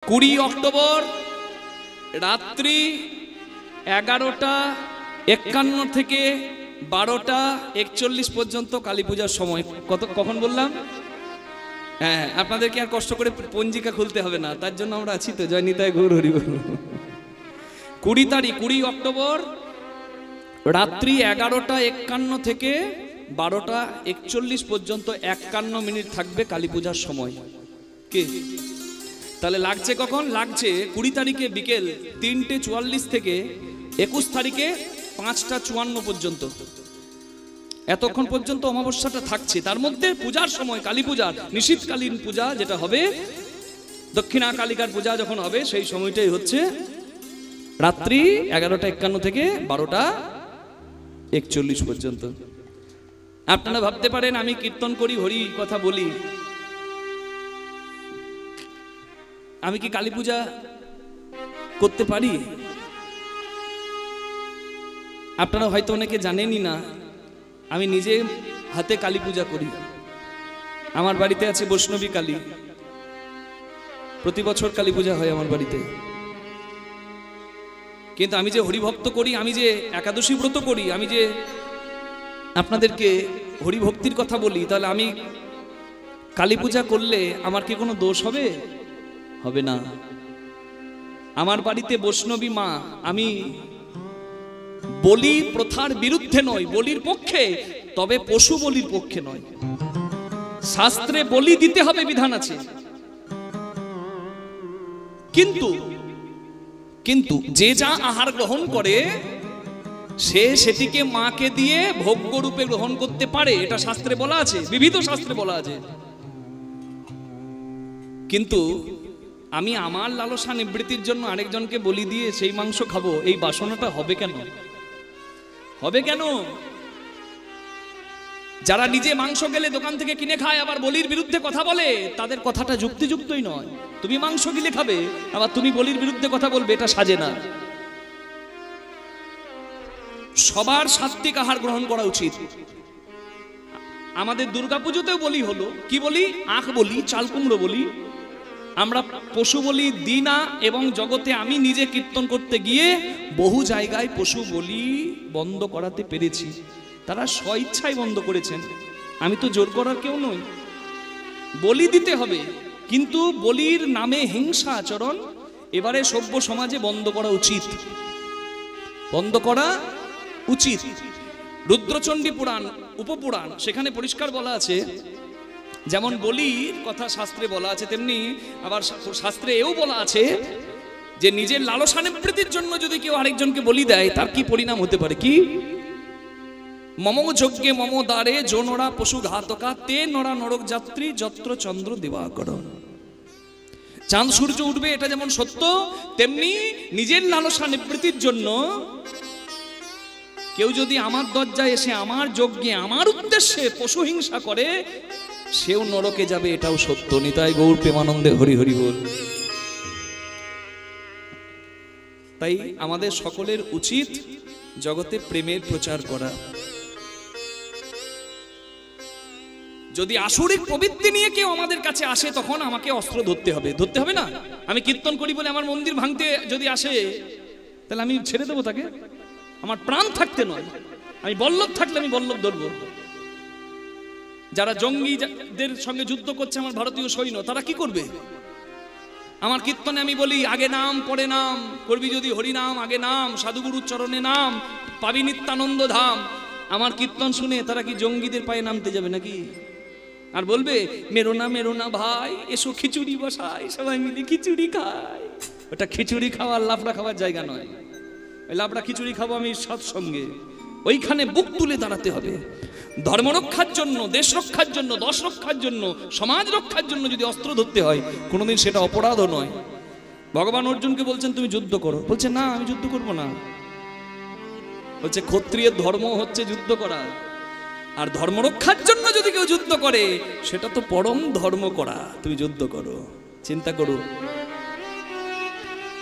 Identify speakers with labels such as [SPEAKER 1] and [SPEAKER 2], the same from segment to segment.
[SPEAKER 1] 20 October রাত্রি 11:51 থেকে 12:41 পর্যন্ত কালী পূজার সময়। কখন বললাম? হ্যাঁ, আপনাদেরকে আর কষ্ট করে পঞ্জিকা খুলতে হবে না, তার জন্য আমরা আছি তো। জয় নিতাই গৌর হরি বল। 20 অক্টোবর রাত্রি 11:51 থেকে 12:41 পর্যন্ত 51 মিনিট থাকবে কালী পূজার সময়। কি তাহলে লাগছে কখন? লাগছে 20 তারিখে বিকেল 3:44 থেকে 21 তারিখে 5:54 পর্যন্ত। এতক্ষণ পর্যন্ত অমাবস্যাটা থাকছে। তার মধ্যে পূজার সময়, কালী পূজার নিশীথকালীন পূজা যেটা হবে, দক্ষিণা কালিকার পূজা যখন হবে, সেই সময়টাই হচ্ছে রাত্রি 11:51 থেকে 12:41 পর্যন্ত। আপনারা ভাবতে পারেন আমি কীর্তন করি, হরি কথা বলি, আমি কি কালী পূজা করতে পারি? আপনারা হয়তো অনেকে জানেনই না, আমি নিজে হাতে কালী পূজা করি। আমার বাড়িতে আছে বৈষ্ণবী কালী, প্রতি বছর কালী পূজা হয় আমার বাড়িতে। কিন্তু আমি যে হরিভক্ত করি, আমি যে একাদশী ব্রত করি, আমি যে আপনাদেরকে হরিভক্তির কথা বলি, তাহলে আমি কালী পূজা করলে আমার কি কোনো দোষ হবে? হবে না। আমার বাড়িতে বৈষ্ণবী মা, আমি বলি প্রথার বিরুদ্ধে নয়, বলির পক্ষে, তবে পশু বলির পক্ষে নয়। শাস্ত্রে বলি দিতে হবে বিধান আছে, কিন্তু যে যা আহার গ্রহণ করে সে সেটিকে মাকে দিয়ে ভোগ্য রূপে গ্রহণ করতে পারে, এটা শাস্ত্রে বলা আছে, বিবিধ শাস্ত্রে বলা আছে। কিন্তু আমি আমার লালসা নিবৃত্তির জন্য আরেকজনকে বলি দিয়ে সেই মাংস খাবো, এই বাসনাটা হবে কেন? হবে কেন? যারা নিজে মাংস গেলে দোকান থেকে কিনে খায়, আবার বলির বিরুদ্ধে কথা বলে, তাদের কথাটা যুক্তিযুক্তই নয়। তুমি মাংস গিলে খাবে, আবার তুমি বলির বিরুদ্ধে কথা বলবে, এটা সাজে না। সবার সাত্বিক আহার গ্রহণ করা উচিত। আমাদের দুর্গাপুজোতেও বলি হলো, কি বলি? আখ বলি, চাল কুমড়ো বলি। আমরা পশু বলি দিই না, এবং জগতে আমি নিজে কীর্তন করতে গিয়ে বহু জায়গায় পশু বলি বন্ধ করাতে পেরেছি। তারা স্বইচ্ছায় বন্ধ করেছেন, আমি তো জোর করার কেউ নই। বলি দিতে হবে, কিন্তু বলির নামে হিংসা আচরণ এবারে সভ্য সমাজে বন্ধ করা উচিত, বন্ধ করা উচিত। রুদ্রচণ্ডী পুরাণ, উপপুরাণ, সেখানে পরিষ্কার বলা আছে, যেমন বলির কথা শাস্ত্রে বলা আছে, তেমনি আবার শাস্ত্রে এও বলা আছে যে নিজের লালসা নিবৃত্তির জন্য যদি কেউ আরেকজনকে বলি দেয়, তার কি পরিণাম হতে পারে? কি? মম যজ্ঞে মম দ্বারে জোনরা পশু ঘাতকা তে নরা নরক যাত্রী যত্র চন্দ্র দিবাকর। চাঁদ সূর্য উঠবে, এটা যেমন সত্য, তেমনি নিজের লালসা নিবৃত্তির জন্য কেউ যদি আমার দরজায় এসে আমার যজ্ঞে আমার উদ্দেশ্যে পশু হিংসা করে, সেও নরকে যাবে, এটাও সত্য। নিতাই গৌর প্রেমানন্দে হরি হরি বল। তাই আমাদের সকলের উচিত জগতে প্রেমের প্রচার করা। যদি আসুরিক প্রবৃত্তি নিয়ে কেউ আমাদের কাছে আসে, তখন আমাকে অস্ত্র ধরতে হবে। ধরতে হবে না? আমি কীর্তন করি বলে আমার মন্দির ভাঙতে যদি আসে, তাহলে আমি ছেড়ে দেবো তাকে? আমার প্রাণ থাকতে নয়, আমি বল্লভ থাকলে আমি বল্লভ ধরবো। যারা জঙ্গিদের সঙ্গে যুদ্ধ করছে আমার ভারতীয় সৈন্য, তারা কি করবে? আমার কীর্তনে আমি বলি আগে নাম পরে নাম, করবি যদি হরিনাম আগে নাম, সাধুগুরুর চরণে নাম, পাবি নিত্যানন্দ ধাম। আমার কীর্তন শুনে তারা কি জঙ্গিদের পায়ে নামতে যাবে নাকি? আর বলবে মেরো না ভাই, এসো খিচুড়ি বসাই, সবাই মিলে খিচুড়ি খাই। ওটা খিচুড়ি খাওয়ার লাফড়া খাওয়ার জায়গা নয়। ওই লাফড়া খিচুড়ি খাবো আমি সৎসঙ্গে। ওইখানে বুক তুলে দাঁড়াতে হবে। ধর্ম রক্ষার জন্য, দেশ রক্ষার জন্য, দশ রক্ষার জন্য, সমাজ রক্ষার জন্য যদি অস্ত্র ধরতে হয়, কোনোদিন সেটা অপরাধও নয়। ভগবান অর্জুনকে বলছেন তুমি যুদ্ধ করো, বলছে না আমি যুদ্ধ করব না। বলছে ক্ষত্রিয়ের ধর্ম হচ্ছে যুদ্ধ করা, আর ধর্ম রক্ষার জন্য যদি কেউ যুদ্ধ করে, সেটা তো পরম ধর্ম করা। তুমি যুদ্ধ করো, চিন্তা করো।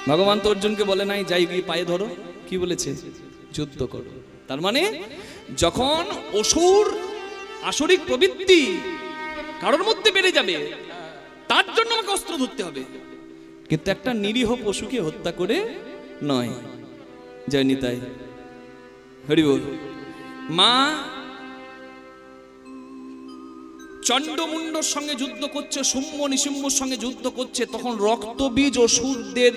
[SPEAKER 1] ভগবান তো অর্জুনকে বলে নাই যাই গিয়ে পায়ে ধরো, কি বলেছে? যুদ্ধ করো। তার মানে যখন আসরিক প্রবৃত্তি কারোর মধ্যে বেড়ে যাবে, তার জন্য আমাকে অস্ত্র ধরতে হবে। কিন্তু একটা নিরীহ পশুকে হত্যা করে নয়। জয় নিতাই, হরি বল। মা চণ্ডমুণ্ডর সঙ্গে যুদ্ধ করছে, শুম্ভ নিশুম্ভর সঙ্গে যুদ্ধ করছে, তখন রক্তবীজ অসুরদের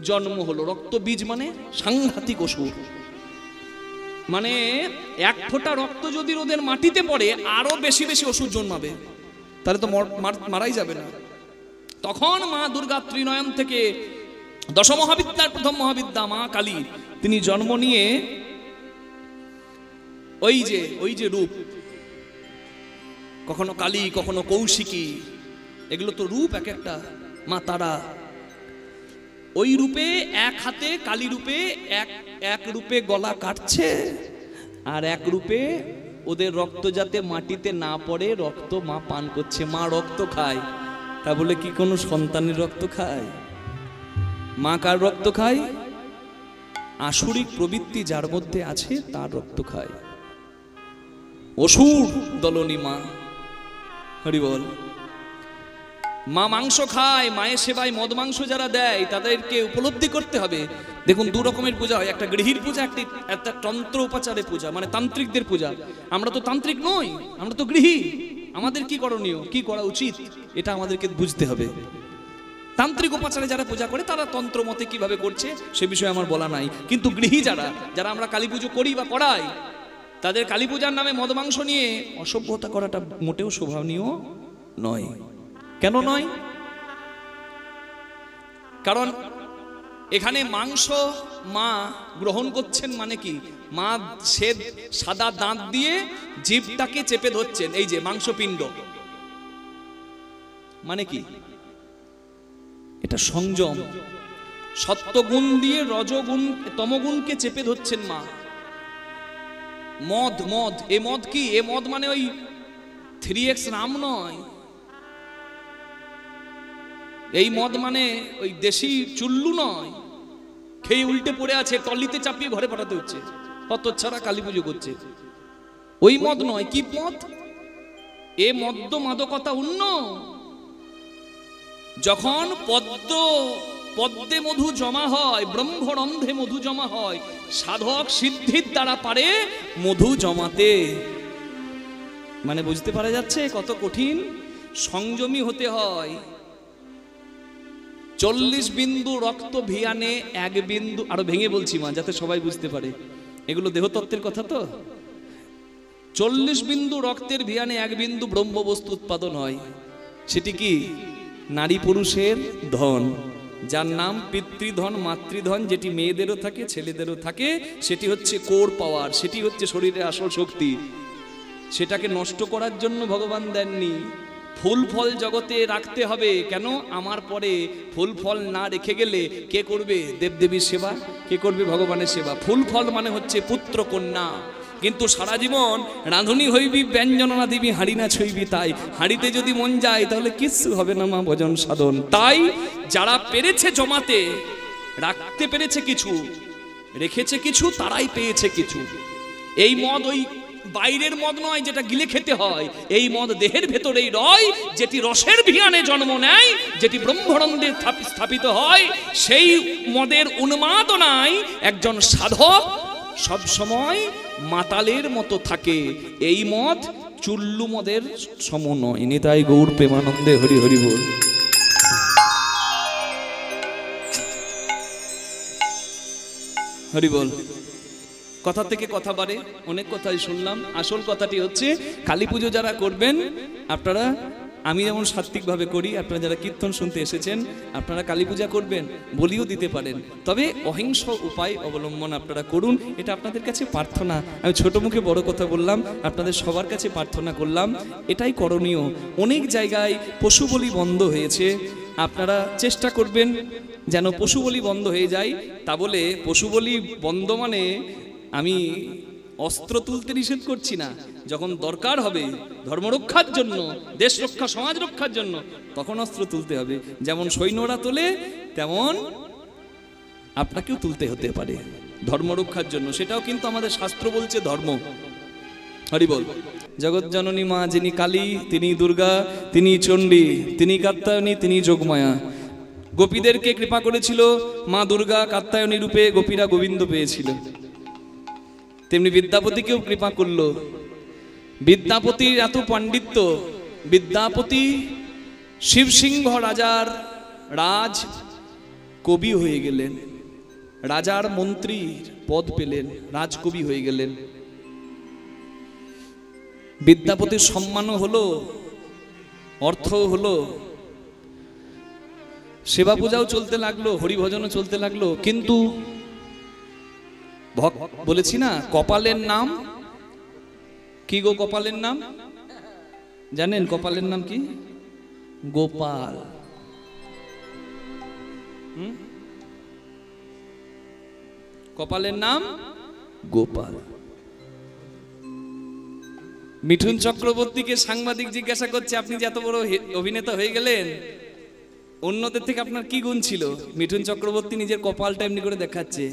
[SPEAKER 1] জন্ম হলো। রক্তবীজ মানে সাংঘাতিক অসুর, মানে এক ফোঁটা রক্ত যদি ওদের মাটিতে পড়ে আরো বেশি বেশি অসুর জন্মাবে, তাহলে তো মারাই যাবে না। তখন মা দুর্গা ত্রিনয়ন থেকে দশমহাবিদ্যার প্রথম মহাবিদ্যা মা কালী, তিনি জন্ম নিয়ে ওই যে রূপ, কখনো কালী কখনো কৌশিকী, এগুলো তো রূপ এক একটা, মা তারা, ওই রূপে এক হাতে কালী রূপে এক রূপে গলা কাটছে, আর এক রূপে ওদের রক্ত যাতে মাটিতে না পড়ে রক্ত মা পান করছে। মা রক্ত খায়, তা বলে কি কোনো সন্তানের রক্ত খায়? মা কার রক্ত খায়? আসুরিক প্রবৃত্তি যার মধ্যে আছে তার রক্ত খায়। অসুর দলনী মা, হরি বল। মা মাংস খায়, মায়ের সেবায় মদ মাংস যারা দেয় তাদেরকে উপলব্ধি করতে হবে। দেখুন, দু রকমের পূজা হয়, একটা গৃহীর পূজা, একটা তন্ত্র উপাচারের পূজা, মানে তান্ত্রিকদের পূজা। আমরা তো তান্ত্রিক নই, আমরা তো গৃহী। আমাদের কি করণীয়, কি করা উচিত, এটা আমাদেরকে বুঝতে হবে। তান্ত্রিক উপাচারে যারা পূজা করে তারা তন্ত্র মতে কিভাবে করছে সে বিষয়ে আমার বলা নাই, কিন্তু গৃহী যারা আমরা কালী পুজো করি বা করাই, তাদের কালী পূজার নামে মদ মাংস নিয়ে অসভ্যতা করাটা মোটেও শোভনীয় নয়। কেন নয়? কারণ এখানে মাংস মা গ্রহণ করছেন, মানে কি, মা সে সাদা দাঁত দিয়ে জিভটাকে চেপে ধরছেন, এই যে মাংসপিণ্ড, মানে কি, এটা সংযম। সত্যগুণ দিয়ে রজগুণ তমগুণকে চেপে ধরছেন মা। মদ এ মদ কি, এ মদ মানে ওই 3x রাম নয়, এই মদ মানে ওই দেশি চুল্লু নয়, খেয়ে উল্টে পড়ে আছে, টলিতে চাপিয়ে ঘরে পাঠাতে হচ্ছে, কত ছাড়া কালী পুজো করছে, ওই মদ নয়। কি মদ? এ মদ্য মাদকতা উন্ন। যখন পদ্মে মধু জমা হয়, ব্রহ্মরন্ধে মধু জমা হয়, সাধক সিদ্ধির দ্বারা পারে মধু জমাতে। মানে বুঝতে পারা যাচ্ছে কত কঠিন। সংযমী হতে হয়। 40 বিন্দু রক্ত ভিয়ানে 1 বিন্দু, আরো ভেঙে বলছি মা যাতে সবাই বুঝতে পারে, এগুলো দেহতত্ত্বের কথা তো। 40 বিন্দু রক্তের ভিয়ানে 1 বিন্দু ব্রহ্ম বস্তু উৎপাদন হয়। সেটি কি? নারী পুরুষের ধন, যার নাম পিতৃধন মাতৃধন, যেটি মেয়েদেরও থাকে ছেলেদেরও থাকে। সেটি হচ্ছে কোর পাওয়ার, সেটি হচ্ছে শরীরের আসল শক্তি। সেটাকে নষ্ট করার জন্য ভগবান দেননি। ফুল ফল জগতে রাখতে হবে, কেন? আমার পরে ফুল ফল না রেখে গেলে কে করবে দেবদেবীর সেবা, কে করবে ভগবানের সেবা? ফুল ফল মানে হচ্ছে পুত্র কন্যা। কিন্তু সারা জীবন রাঁধুনি হইবি ব্যঞ্জনা দিবি, হাঁড়ি না ছইবি, তাই হাঁড়িতে যদি মন যায় তাহলে কিচ্ছু হবে না মা ভজন সাধন। তাই যারা পেরেছে জমাতে, রাখতে পেরেছে কিছু, রেখেছে কিছু, তারাই পেয়েছে কিছু। এই মদ ওই বাইরের মদ নয় যেটা গিলে খেতে হয়, এই মদ দেহের ভেতরেই রয়, যেটি রসের ভিয়ানে জন্ম নেয়, যেটি ব্রহ্মরন্ধে স্থাপিত হয়। সেই মদের উন্মাদনায় একজন সাধক সব সময় মাতালের মতো থাকে। এই মদ চুল্লু মদের সম নয়। নিতাই গৌর প্রেমানন্দে হরি হরি বল। হরি বল। কথা থেকে কথা বাড়ে, অনেক কথাই শুনলাম। আসল কথাটি হচ্ছে কালী পুজো যারা করবেন আপনারা, আমি যেমন সাত্বিকভাবে করি, আপনারা যারা কীর্তন শুনতে এসেছেন আপনারা কালী পূজা করবেন, বলিও দিতে পারেন, তবে অহিংস উপায় অবলম্বন আপনারা করুন। এটা আপনাদের কাছে প্রার্থনা। আমি ছোট মুখে বড় কথা বললাম, আপনাদের সবার কাছে প্রার্থনা করলাম, এটাই করণীয়। অনেক জায়গায় পশু বলি বন্ধ হয়েছে, আপনারা চেষ্টা করবেন যেন পশু বলি বন্ধ হয়ে যায়। তা বলে পশু বলি বন্ধ মানে আমি অস্ত্র তুলতে নিষেধ করছি না। যখন দরকার হবে ধর্মরক্ষার জন্য, দেশ রক্ষা, সমাজ রক্ষার জন্য, তখন অস্ত্র তুলতে হবে। যেমন সৈন্যরা তোলে তেমন আপনাকেও তুলতে হতে পারে ধর্মরক্ষার জন্য। সেটাও কিন্তু আমাদের শাস্ত্র বলছে ধর্ম। হরি বল। জগৎ জননী মা যিনি কালী, তিনি দুর্গা, তিনি চণ্ডী, তিনি কাত্যায়নী, তিনি যোগমায়া। গোপীদেরকে কৃপা করেছিল মা দুর্গা কাত্যায়নী রূপে, গোপীরা গোবিন্দ পেয়েছিল। তেমনি বিদ্যাপতিকেও কৃপা করলো। বিদ্যাপতির এত পাণ্ডিত্য, বিদ্যাপতি শিবসিংহ রাজার রাজ কবি হয়ে গেলেন, রাজার মন্ত্রীর পদ পেলেন, রাজকবি হয়ে গেলেন। বিদ্যাপতির সম্মানও হলো, অর্থও হলো, সেবা পূজাও চলতে লাগলো, হরিভজনও চলতে লাগলো। কিন্তু বলেছি না, কপালের নাম কি গো? কপালের নাম জানেন? কপালের নাম কি? গোপাল। কপালের নাম গোপাল। মিঠুন চক্রবর্তীকে সাংবাদিক জিজ্ঞাসা করছে, আপনি যে এত বড় অভিনেতা হয়ে গেলেন, অন্যদের থেকে আপনার কি গুণ ছিল? মিঠুন চক্রবর্তী নিজের কপালটা এমনি করে দেখাচ্ছে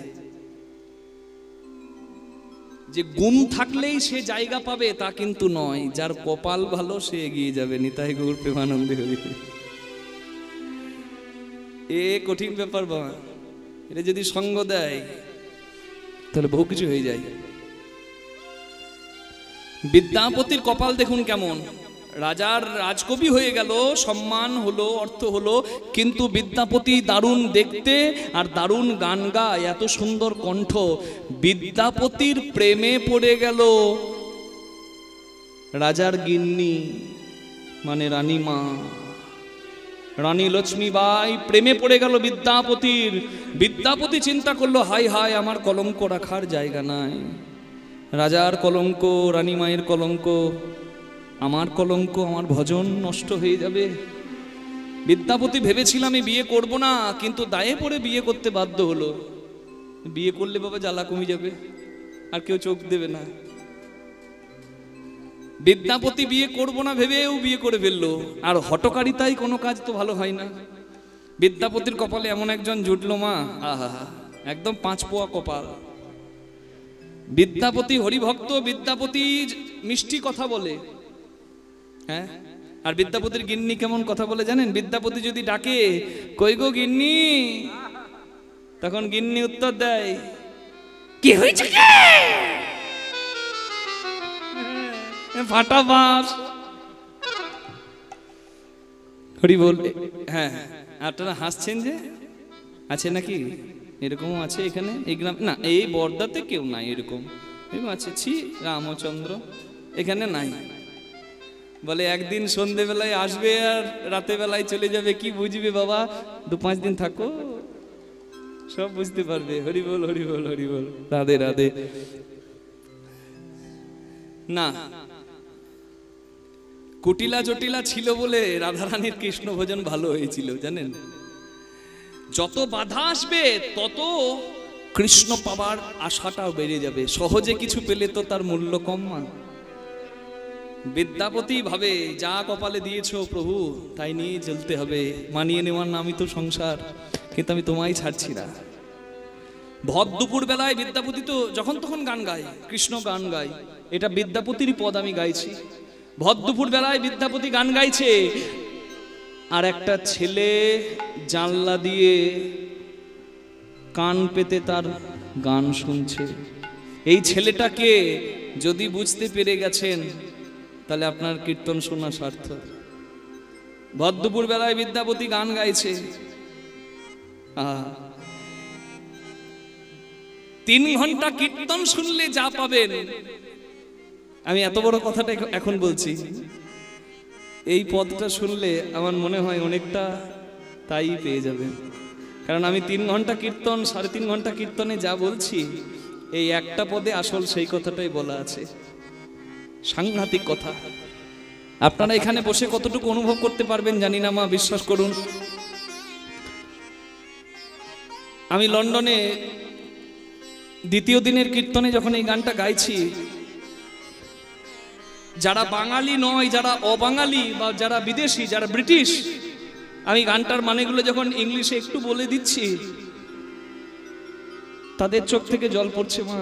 [SPEAKER 1] যে গুণ থাকলেই সে জায়গা পাবে তা কিন্তু নয়, যার কপাল ভালো সে এগিয়ে যাবে। নিতাই গৌর প্রেমানন্দে হরি। এ কঠিন ব্যাপার বাবা, এটা যদি সঙ্গ দেয় তাহলে বহু কিছু হয়ে যায়। বিদ্যাপতির কপাল দেখুন কেমন, রাজার রাজকবি হয়ে গেল, সম্মান হলো, অর্থ হলো, কিন্তু বিদ্যাপতি দারুণ দেখতে আর দারুণ গান গায়, এত সুন্দর কণ্ঠ। বিদ্যাপতির প্রেমে পড়ে গেল রাজার গিন্নি, মানে রানীমা, রানী লক্ষ্মীবাই প্রেমে পড়ে গেল বিদ্যাপতির। বিদ্যাপতি চিন্তা করলো, হাই হাই, আমার কলঙ্ক রাখার জায়গা নাই। রাজার কলঙ্ক, রানীমায়ের কলঙ্ক, আমার কলঙ্ক, আমার ভজন নষ্ট হয়ে যাবে। বিদ্যাপতি ভেবেছিল আমি বিয়ে করব না, কিন্তু দায়ে পড়ে বিয়ে করতে বাধ্য হলো। বিয়ে করলে বাবা জ্বালা কমে যাবে, আর কেউ চোখ দেবে না। বিদ্যাপতি বিয়ে করব না ভেবেও বিয়ে করে ফেললো। আর হঠকারিতাই কোনো কাজ তো ভালো হয় না। বিদ্যাপতির কপালে এমন একজন জুটলো মা, আহা, একদম 5 পোয়া কপাল। বিদ্যাপতি হরিভক্ত, বিদ্যাপতি মিষ্টি কথা বলে, হ্যাঁ। আর বিদ্যাপতির গিন্নি কেমন কথা বলে জানেন? বিদ্যাপতি যদি ডাকে, কই গো গিন্নি, তখন গিন্নি উত্তর দেয়, কি হয়েছে, ফাটা বাঁশ। হরি বল। হ্যাঁ, আপনারা হাসছেন যে, আছে নাকি? এরকমও আছে এখানে এই গ্রাম? না, এই বর্দাতে কেউ নাই এরকম। এরকম আছে? ছি রামচন্দ্র, এখানে নাই। বলে একদিন সন্ধেবেলায় আসবে আর রাতে বেলায় চলে যাবে, কি বুঝবে বাবা? 2-5 দিন থাকো, সব বুঝতে পারবে। হরি বল, হরি বল, হরি বল, রাধে রাধে। না, কুটিলা জটিলা ছিল বলে রাধারানীর কৃষ্ণ ভজন ভালো হয়েছিল, জানেন? যত বাধা আসবে তত কৃষ্ণ পাবার আশাটাও বেড়ে যাবে। সহজে কিছু পেলে তো তার মূল্য কম না। বিদ্যাপতি ভাবে, যা কপালে দিয়েছো প্রভু তাই নিয়ে চলতে হবে, মানিয়ে নেওয়ার নামই তো সংসার, কিন্তু আমি তোমায় ছাড়ছি না। ভর দুপুর বেলায় বিদ্যাপতি তো যখন তখন গান গায়, কৃষ্ণ গান গায়, এটা বিদ্যাপতিরই পদ আমি গাইছি। ভর দুপুর বেলায় বিদ্যাপতি গান গাইছে, আর একটা ছেলে জানলা দিয়ে কান পেতে তার গান শুনছে। এই ছেলেটাকে যদি বুঝতে পেরে গেছেন তাহলে আপনার কীর্তন শোনা সার্থক। ভর দুপুর বেলায় বিদ্যাপতি গান গাইছে, 3 ঘন্টা কীর্তন শুনলে যা পাবেন, আমি এত বড় কথাটা এখন বলছি, এই পদটা শুনলে আমার মনে হয় অনেকটা তাই পেয়ে যাবেন। কারণ আমি 3 ঘন্টা কীর্তন, 3.5 ঘন্টা কীর্তনে যা বলছি, এই একটা পদে আসল সেই কথাটাই বলা আছে। সাংঘাতিক কথা। আপনারা এখানে বসে কতটুকু অনুভব করতে পারবেন জানি না মা, বিশ্বাস করুন। আমি লন্ডনে 2য় দিনের কীর্তনে যখন এই গানটা গাইছি, যারা বাঙালি নয়, যারা অবাঙালি বা যারা বিদেশি, যারা ব্রিটিশ, আমি গানটার মানেগুলো যখন ইংলিশে একটু বলে দিচ্ছি, তাদের চোখ থেকে জল পড়ছে মা।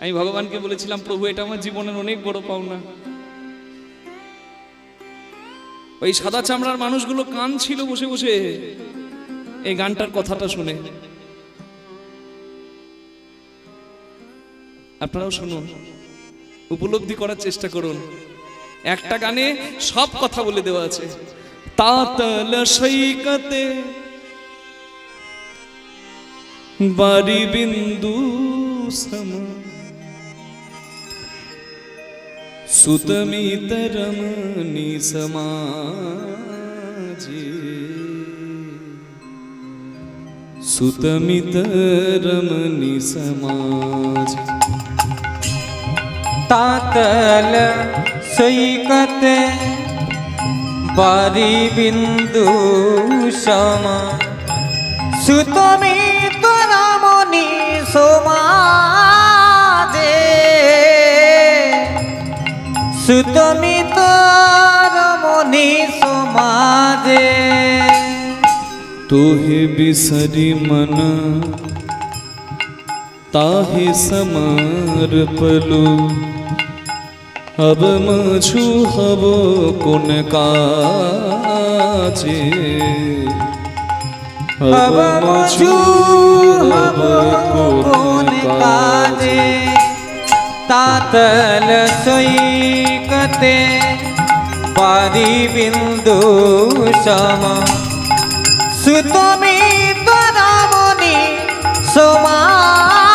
[SPEAKER 1] আমি ভগবানকে বলেছিলাম, প্রভু এটা আমার জীবনের অনেক বড় পাওনা। ওই সাদা চামড়ার মানুষগুলো কাঁদছিল বসে বসে এই গানটার কথাটা শুনে। আপনারাও শুনুন, উপলব্ধি করার চেষ্টা করুন। একটা গানে সব কথা বলে দেওয়া আছে। তাতল সৈকতে বারি বিন্দু সম সুতমিত রমণী সমাজে সুতমিত রমণী সমাজ।
[SPEAKER 2] तातल सैकत बारी बिंदु सम सुतमित रमणी समाजे सुतमित रमणी समाजे।
[SPEAKER 1] तोहे बिसरी मन ताहे समर्पलु अब मझु हब कोन काजे
[SPEAKER 2] अब मझु हब कोन काजे। तातल सैकते बारी बिंदु सम सुतमित रमणी समाजे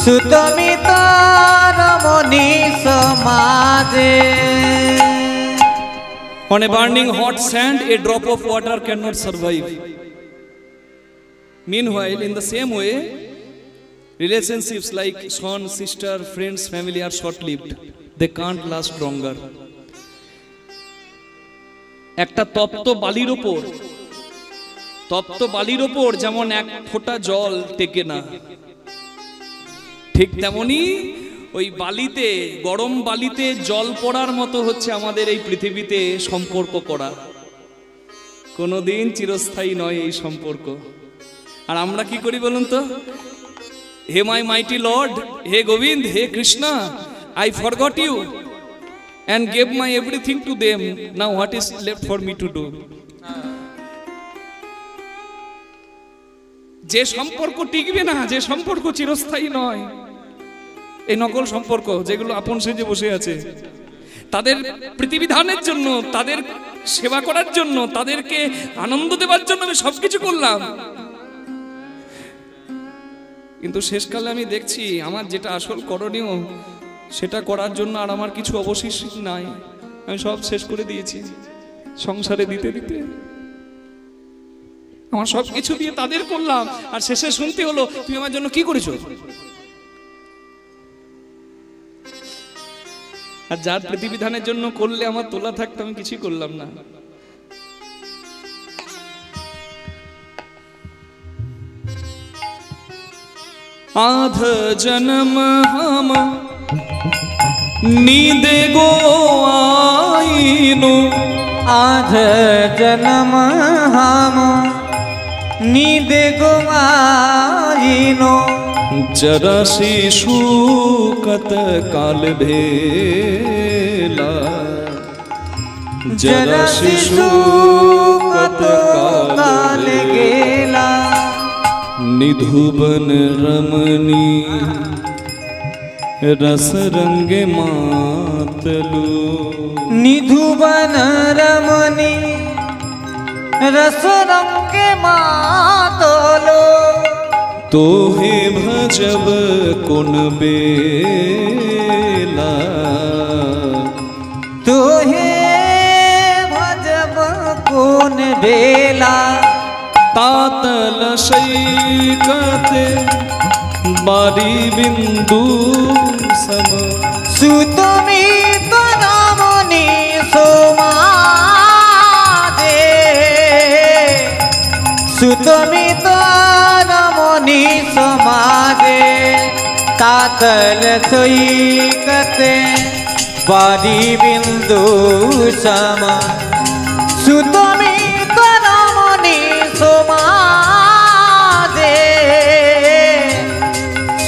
[SPEAKER 2] सुतमित रमणी समाजे।
[SPEAKER 1] On a burning hot sand, a drop of water cannot survive. Meanwhile, in the same way, relationships like son, sister, friends, family are short-lived. They can't last longer. একটা তপ্ত বালির ওপর যেমন এক ফোঁটা জল টেকে না, ঠিক তেমনি ওই বালিতে, গরম বালিতে জল পড়ার মতো হচ্ছে আমাদের এই পৃথিবীতে সম্পর্ক করা। কোনোদিন চিরস্থায়ী নয় এই সম্পর্ক। আর আমরা কি করি বলুন তো? হে মাই মাইটি লর্ড, হে গোবিন্দ, হে Krishna, I forgot you and gave my everything to them. Now what is left for me to do? যে সম্পর্ক টিকবে না, যে সম্পর্ক চিরস্থায়ী নয়, এই নকল সম্পর্ক যেগুলো আপন সেজে বসে আছে, তাদের প্রতিবিধানের জন্য, তাদের সেবা করার জন্য, তাদেরকে আনন্দ দেওয়ার জন্য আমি সবকিছু করলাম, কিন্তু শেষকালে আমি দেখছি আমার যেটা আসল করণীয় সেটা করার জন্য আর আমার কিছু অবশিষ নাই। আমি সব শেষ করে দিয়েছি সংসারে দিতে দিতে। আমার সব কিছু দিয়ে তাদের করলাম, আর শেষে শুনতে হলো তুমি আমার জন্য কি করেছো। আর যার প্রতিবিধানের জন্য করলে আমার তোলা থাকতো, আমি কিছুই করলাম না। आध जन्म हम नींदे गो आईनो
[SPEAKER 2] आध जन्म हम नींदे गो आईनो
[SPEAKER 1] जरा शिशु कत काल भेला
[SPEAKER 2] जरा शिशु कत काल गेला
[SPEAKER 1] निधुबन रमणी रस रंगे मातलू
[SPEAKER 2] निधुबन रमणी रस रंगे मातलो
[SPEAKER 1] तोहे भजब कोन बेला
[SPEAKER 2] तोहे भजब कोन बेला
[SPEAKER 1] तातल सैकते बारी बिंदु सम
[SPEAKER 2] सुतमित रमणी समाजे सुतमित रमणी समाजे तातल सैकते बारी बिंदु सम सुतमित रमणी समाजे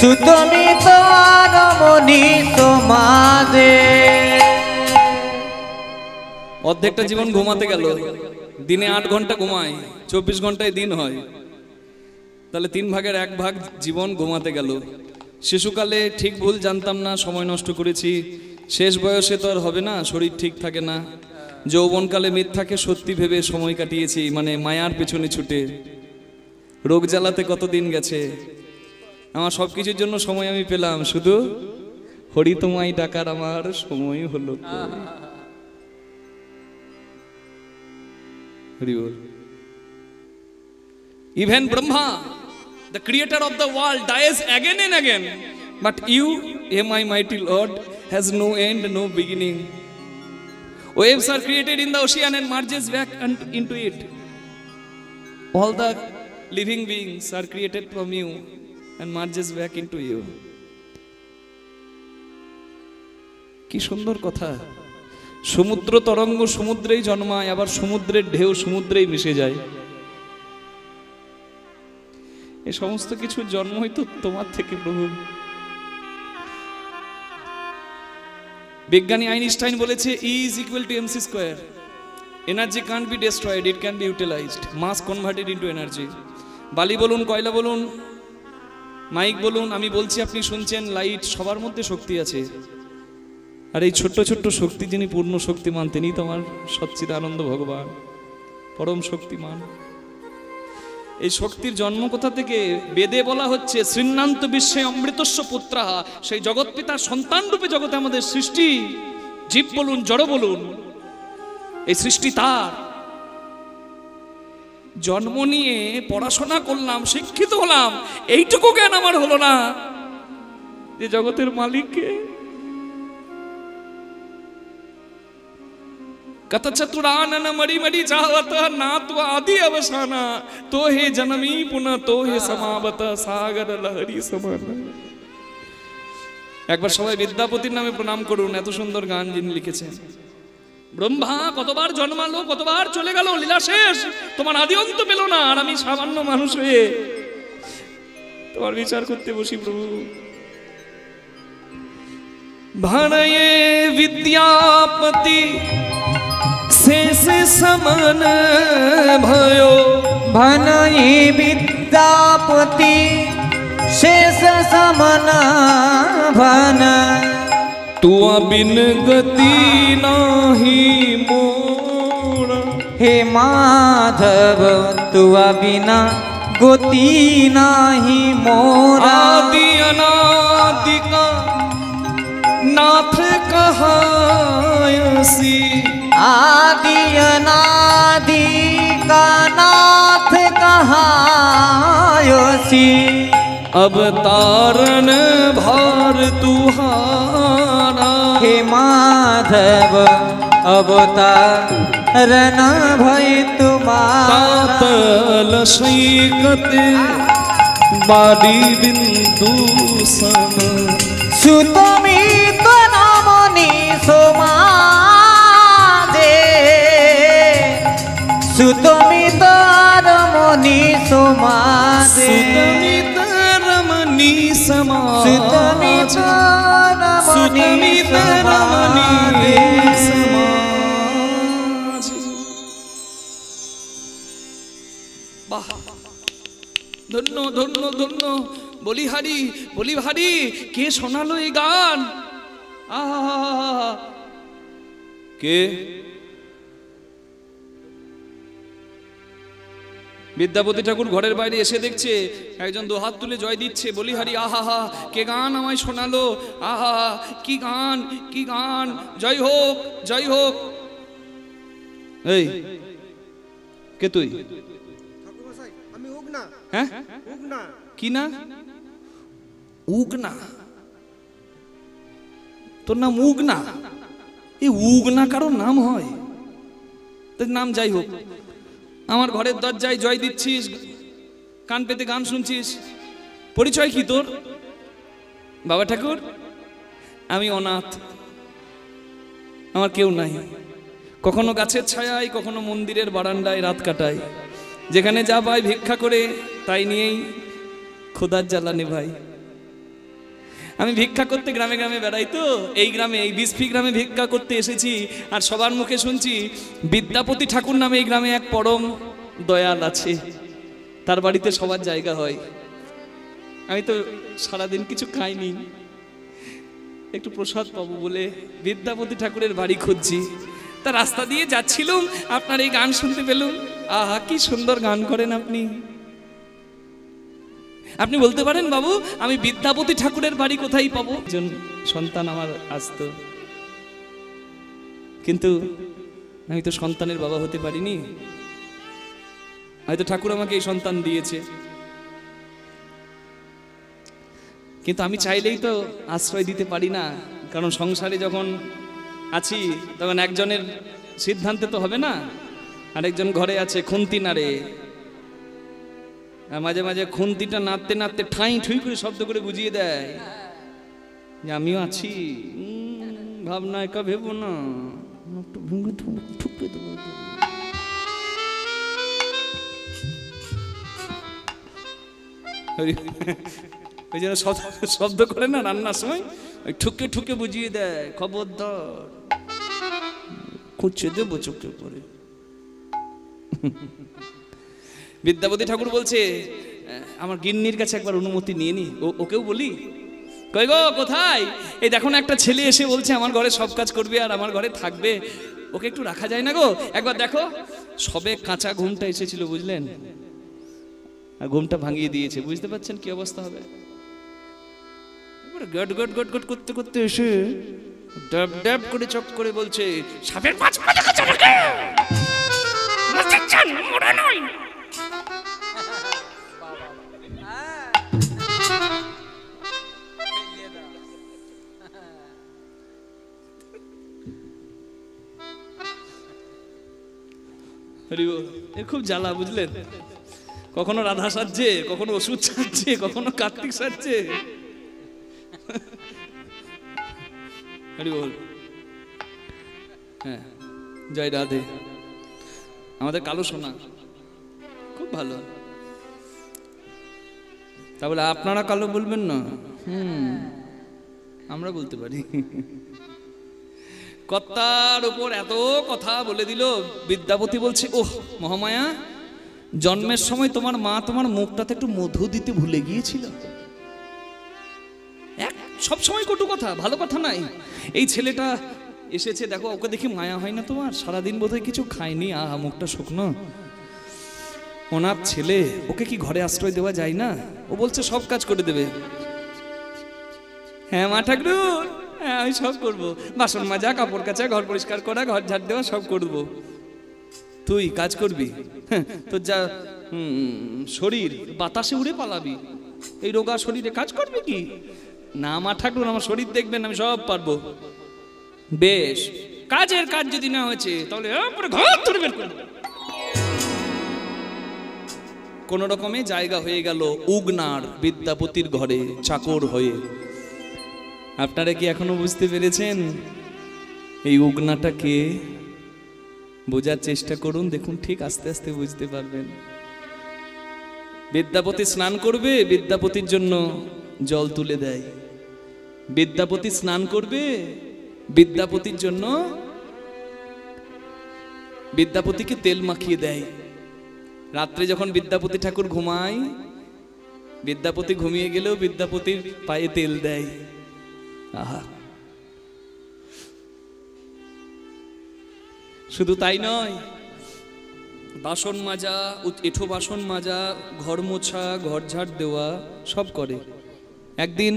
[SPEAKER 2] सुतमित रमणी समाजे।
[SPEAKER 1] অর্ধেকটা জীবন ঘুমাতে গেল, দিনে 8 ঘন্টা ঘুমায়, 24 ঘন্টায় দিন হয়, তাহলে 3 ভাগের 1 ভাগ জীবন ঘুমাতে গেল। শিশুকালে ঠিক ভুল জানতাম না, সময় নষ্ট করেছি। শেষ বয়সে তো আর হবে না, শরীর ঠিক থাকে না। যৌবনকালে মিথ্যাকে সত্যি ভেবে সময় কাটিয়েছি, মানে মায়ার পেছনে ছুটে। রোগ জ্বালাতে কতদিন গেছে, আমার সব কিছুর জন্য সময় আমি পেলাম, শুধু হরি তোমায় ডাকার আমার সময় হলো। হরি বল। Even Brahma, the creator of the world, dies again and again. But you, my mighty Lord, has no end, no beginning. Waves are created in the ocean and merges back into it. All the living beings are created from you and merges back into you. কি সুন্দর কথা। সমুদ্র তরঙ্গ সমুদ্রেই জন্মায়, আবার সমুদ্রের ঢেউ সমুদ্রেই মিশে যায়। এই সমস্ত কিছুর জন্মই তো তোমার থেকে প্রভু। বিজ্ঞানী আইনস্টাইন বলেছে E is equal to mc square. Energy can't be destroyed, it can be utilized. Mass converted into energy. বালি বলুন, কয়লা বলুন, মাইক বলুন, আমি বলছি আপনি শুনছেন, লাইট, সবার মধ্যে শক্তি আছে। আর এই ছোট্ট ছোট্ট শক্তি যিনি পূর্ণ শক্তিমান, তিনি তোমার সচ্চিদানন্দ ভগবান, পরম শক্তিমান। এই শক্তির জন্ম কোথা থেকে? বেদে বলা হচ্ছে শ্রীনান্ত বিশ্বে অমৃতস্য পুত্রাহা, সেই জগৎ পিতার সন্তান রূপে জগতে আমাদের সৃষ্টি। জীব বলুন, জড় বলুন, এই সৃষ্টি তার। জন্ম নিয়ে পড়াশোনা করলাম, শিক্ষিত হলাম, এইটুকু জ্ঞান আমার হলো না যে জগতের মালিককে। कत चतुरानन मरी मरी चाहवत नात आदि अवसाना, तो हे जनमी पुनः तो हे समावत सागर लहरी समान। একবার সবাই বিদ্যাপতির নামে প্রণাম করুন, এত সুন্দর গান যিনি লিখেছেন। ব্রহ্মা কতবার জন্মালো, কতবার চলে গেল, লীলা শেষ, তোমার আদি অন্ত পেল না। আর আমি সামান্য মানুষ হয়ে তোমার বিচার করতে বসি প্রভু। ভানয়ে বিদ্যাপতি शेष समन भयो,
[SPEAKER 2] भनई विद्यापति शेष समन भन।
[SPEAKER 1] तू बिन गति नाही मोरा,
[SPEAKER 2] हे माधव तू बिना गति नाही मोरा।
[SPEAKER 1] आदि अनादि का नाथ कहायसी,
[SPEAKER 2] आदि अनादि का नाथ कहायोसी।
[SPEAKER 1] अब तारण भार तुहारा,
[SPEAKER 2] हे माधव अवतारण भय तुम्हारा।
[SPEAKER 1] तातल सैकत बाड़ी बिंदु सम,
[SPEAKER 2] सुतमित नामनि सोमादे, सुतमित रमणि सोमादे।
[SPEAKER 1] सुतमित रमणी समाज,
[SPEAKER 2] सुतमित रमणि
[SPEAKER 1] समाज। বাহ, ধন্য ধন্য ধন্য। বলিহারি বলিহারি, কে শোনালো এই গান? কে? বিদ্যাপতি ঠাকুর ঘরের বাইরে এসে দেখছে একজন দুহাত তুলে জয় দিচ্ছে, বলিহারি আহা, কে গান আমায় শোনালো, আহা কি গান, কি গান, জয় হোক জয় হোক। এই কে তুই?
[SPEAKER 3] আমি উগনা।
[SPEAKER 1] হ্যাঁ,
[SPEAKER 3] উগনা
[SPEAKER 1] কি না? উগনা? তোর নাম উগনা? এই উগনা কারোর নাম হয়? তোর নাম যাই হোক, আমার ঘরের দরজায় জয় দিচ্ছিস, কান পেতে গান শুনছিস, পরিচয় কি তোর? বাবা ঠাকুর, আমি অনাথ, আমার কেউ নাই। কখনো গাছের ছায়ায়, কখনো মন্দিরের বারান্দায় রাত কাটাই। যেখানে যা পাই ভিক্ষা করে তাই নিয়েই খোদার জ্বালা নেভাই। আমি ভিক্ষা করতে গ্রামে গ্রামে বেড়াই তো, এই গ্রামে এই বিসফি গ্রামে ভিক্ষা করতে এসেছি, আর সবার মুখে শুনছি বিদ্যাপতি ঠাকুর নামে এই গ্রামে এক পরম দয়াল আছে, তার বাড়িতে সবার জায়গা হয়। আমি তো সারাদিন কিছু খাইনি, একটু প্রসাদ পাবো বলে বিদ্যাপতি ঠাকুরের বাড়ি খুঁজছি। তা রাস্তা দিয়ে যাচ্ছিলাম, আপনার এই গান শুনতে পেলুম। আহা, কি সুন্দর গান করেন আপনি। আপনি বলতে পারেন বাবু আমি বিদ্যাপতি ঠাকুরের বাড়ি কোথায় পাবো? একজন সন্তান আমার আসতো, কিন্তু আমি তো সন্তানের বাবা হতে পারিনি। হয়তো ঠাকুর আমাকে এই সন্তান দিয়েছে, কিন্তু আমি চাইলেই তো আশ্রয় দিতে পারি না, কারণ সংসারে যখন আছি তখন একজনের সিদ্ধান্তে তো হবে না। আরেকজন ঘরে আছে খুন্তি নাড়ে, মাঝে মাঝে খুন্তিটা নাড়তে নাড়তে ঠাঁই ঠুই করে শব্দ করে বুঝিয়ে দেয় যে আমিও আছি। ভাবনা একা ভেবো না, ঠুকে দেবো। ওই জন্য শব্দ করে না রান্নার সময়, ওই ঠুকে ঠুকে বুঝিয়ে দেয়, খবরদার খুঁজছে দেবো চোখে পড়ে। বিদ্যাপতি ঠাকুর বলছে আমার গিন্নির কাছে একবার অনুমতি নিয়ে নি। ওকেও বলি, কই গো কোথায়? এই দেখো না একটা ছেলে এসে বলছে আমার ঘরে সব কাজ করবে আর আমার ঘরে থাকবে, ওকে একটু রাখা যায় না গো? একবার দেখো। সবে কাঁচা ঘুমটা এসেছিল বুঝলেন, আর ঘুমটা ভাঙিয়ে দিয়েছে। বুঝতে পারছেন কি অবস্থা হবে? গট গট গট গট করতে করতে এসে ড্যাব ড্যাব করে চক করে বলছে সাপের পাঁচ পা দেখাচ্ছে নাকি? বুঝছেন মোড়া নয়। এর খুব জ্বালা বুঝলেন, কখনো রাধা সাজছে, কখনো ওষুধ সাজছে, কখনো কার্তিক সাজছে। হ্যাঁ, জয় রাধে। আমাদের কালো সোনা খুব ভালো, তা বলে আপনারা কালো বলবেন না। আমরা বলতে পারি। কর্তার উপর এত কথা বলে দিল। বিদ্যাপতি বলছে ওহ মহামায়া, জন্মের সময় তোমার মা তোমার মুখটাতে একটু মধু দিতে ভুলে গিয়েছিল। সব সময় কটু কথা, ভালো কথা নাই। এই ছেলেটা এসেছে দেখো, ওকে দেখে মায়া হয় না তোমার? সারাদিন বোধহয় কিছু খায়নি, আহা মুখটা শুকনো। ওনার ছেলে, ওকে কি ঘরে আশ্রয় দেওয়া যায় না? ও বলছে সব কাজ করে দেবে। হ্যাঁ মা ঠাকুর, হ্যাঁ আমি সব করবো, বাসন মাজা, কাপড় কাচা, ঘর পরিষ্কার করা, ঘর ঝাড় দেওয়া সব করবো। তুই কাজ করবি? তোর যা শরীর, বাতাসে উড়ে পালাবি। এই রোগা শরীরে কাজ করবি কি? না মা ঠাকুর, আমার শরীর দেখবেন, আমি সব পারবো। বেশ, কাজের কাজ যদি না হয়েছে তাহলে ঘর ধরে বের করবো। কোন রকমে জায়গা হয়ে গেল উগনার বিদ্যাপতির ঘরে চাকর হয়ে। আপনারা কি এখনো বুঝতে পেরেছেন এই উগনাটা কে? বোঝার চেষ্টা করুন, দেখুন ঠিক আস্তে আস্তে বুঝতে পারবেন। বিদ্যাপতি স্নান করবে, বিদ্যাপতির জন্য জল তুলে দেয়। বিদ্যাপতি স্নান করবে, বিদ্যাপতির জন্য বিদ্যাপতিকে তেল মাখিয়ে দেয়। রাত্রে যখন বিদ্যাপতি ঠাকুর ঘুমায়, বিদ্যাপতি ঘুমিয়ে গেলেও বিদ্যাপতির পায়ে তেল দেয়। আহা, শুধু তাই নয়, বাসন মাজা, এঁঠো বাসন মাজা, ঘর মোছা, ঘর ঝাড় দেওয়া সব করে। একদিন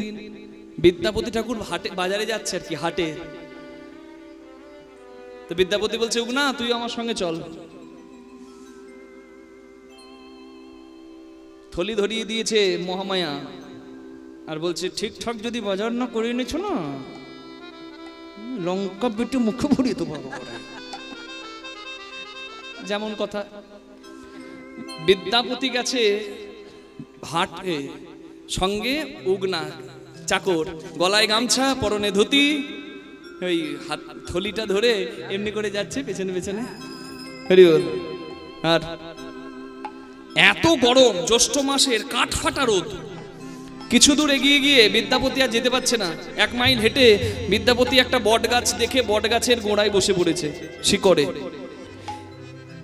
[SPEAKER 1] বিদ্যাপতি ঠাকুর হাটে, বাজারে যাচ্ছে আর কি, হাটে। তো বিদ্যাপতি বলছে উগনা তুই আমার সঙ্গে চল। থলি ধরিয়ে দিয়েছে মহামায়া, আর বলছে ঠিকঠাক যদি বাজার না করে এনেছো না, লঙ্কা বেটে মুখে ভরিয়ে তো বাবা করে। যেমন কথা। বিদ্যাপতি গেছে হাটে, সঙ্গে উগনা চাকর, গলায় গামছা, পরনে ধুতি, ওই হাত থলিটা ধরে এমনি করে যাচ্ছে পেছনে পেছনে। আর এত গরম, জ্যৈষ্ঠ মাসের কাঠ ফাটা রোদ, কিছু দূর এগিয়ে গিয়ে বিদ্যাপতি আর যেতে পারছে না। 1 মাইল হেঁটে বিদ্যাপতি একটা বট গাছ দেখে বট গাছের গোড়ায় বসে পড়েছে শিকড়ে।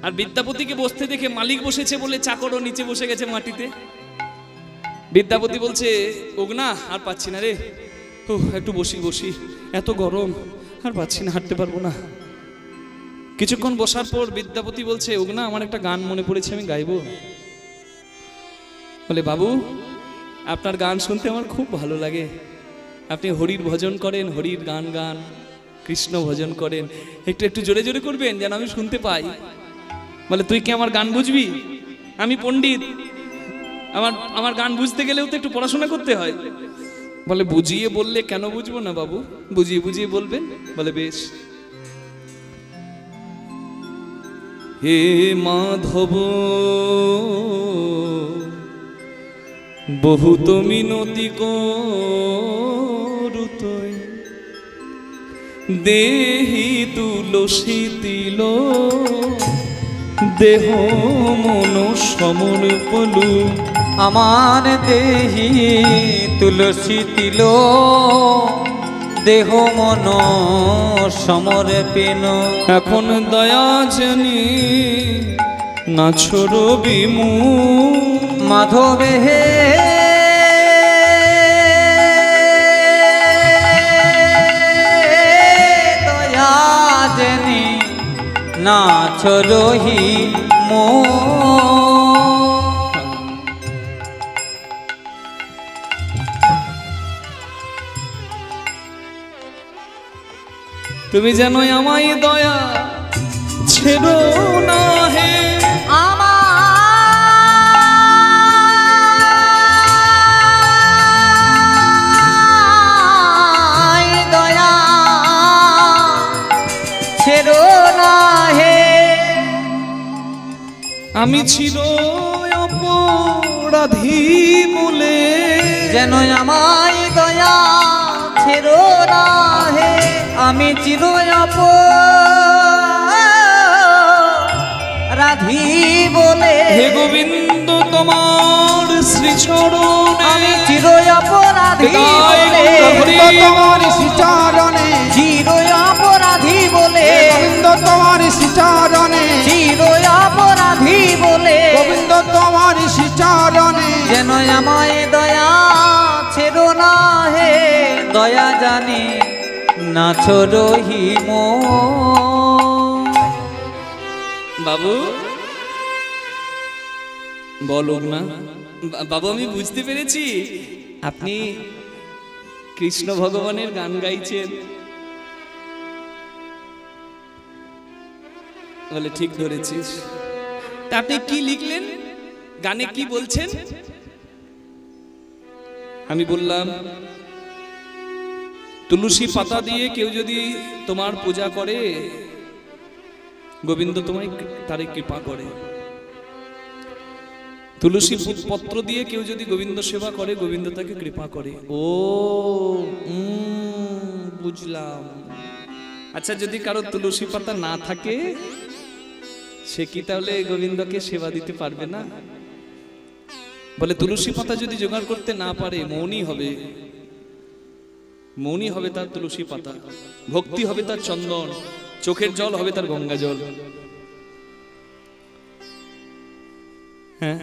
[SPEAKER 1] আর বিদ্যাপতিকে বসতে দেখে মালিক বসেছে বলে চাকরও নিচে বসে গেছে মাটিতে। বিদ্যাপতি বলছে, ওগনা আর পাচ্ছি না রে, ও একটু বসি বসি, এত গরম আর পাচ্ছি না, হাঁটতে পারবো না। কিছুক্ষণ বসার পর বিদ্যাপতি বলছে, ওগনা আমার একটা গান মনে পড়েছে, আমি গাইবো। বলে, বাবু আপনার গান শুনতে আমার খুব ভালো লাগে, আপনি হরির ভজন করেন, হরির গান গান, কৃষ্ণ ভজন করেন, একটু একটু জোরে জোরে করবেন যেন আমি শুনতে পাই। বলে, তুই কি আমার গান বুঝবি? আমি পণ্ডিত, আমার গান বুঝতে গেলেও তো একটু পড়াশোনা করতে হয়। বলে, বুঝিয়ে বললে কেন বুঝবো না বাবু, বুঝিয়ে বুঝিয়ে বলবেন। বলে, বেশ। হে মাধব বহুত মিনতি করুতই, দেহি তুলসী তিল দেহ মন সমর্পলু।
[SPEAKER 2] আমার দেহি তুলসী তিল দেহ মন সমর্পণ।
[SPEAKER 1] এখন দয়া জানি নাছর বিমু।
[SPEAKER 2] মাধবে হে দয়া জেনি না ছরহি মো।
[SPEAKER 1] তুমি যেন আমায় দয়া ছেড়ো না হে।
[SPEAKER 2] আমায় দয়া ছেড়ো না হে।
[SPEAKER 1] আমি ছিল অপরাধী বলে,
[SPEAKER 2] যেন আমায় দয়া ছেড়ো না হে। আমি চির অপরাধী বলে,
[SPEAKER 1] হে গোবিন্দ তোমার শ্রীচরণে
[SPEAKER 2] আমি চির অপরাধী বলে,
[SPEAKER 3] তোমার শ্রীচরণে
[SPEAKER 2] চির অপরাধী বলে,
[SPEAKER 3] গোবিন্দ তোমার শ্রীচরণে
[SPEAKER 2] চির অপরাধী বলে,
[SPEAKER 3] গোবিন্দ তোমার শ্রীচরণে
[SPEAKER 2] যেন আমায় দয়া ছেড়ো না হে। দয়া জানি না ছোড়হি মো।
[SPEAKER 1] বাবু বলো না। বাবু আমি বুঝতে পেরেছি আপনি কৃষ্ণ ভগবানের গান গাইছেন। বলে, ঠিক ধরেছিস। তা আপনি কি লিখলেন, গানে কি বলছেন? আমি বললাম, তুলসী পাতা দিয়ে কেউ যদি তোমার পূজা করে, গোবিন্দ তোমায় তারে কৃপা করে। তুলসী পত্র দিয়ে কেউ যদি গোবিন্দ সেবা করে, গোবিন্দ তাকে কৃপা করে। ও বুঝলাম। আচ্ছা, যদি কারো তুলসী পাতা না থাকে, সে কি তাহলে গোবিন্দকে সেবা দিতে পারবে না? বলে, তুলসী পাতা যদি জোগাড় করতে না পারে, মৌনী হবে, মৌনী হবে তার তুলসী পাতা, ভক্তি হবে তার চন্দন, চোখের জল হবে তার গঙ্গা জল। হ্যাঁ,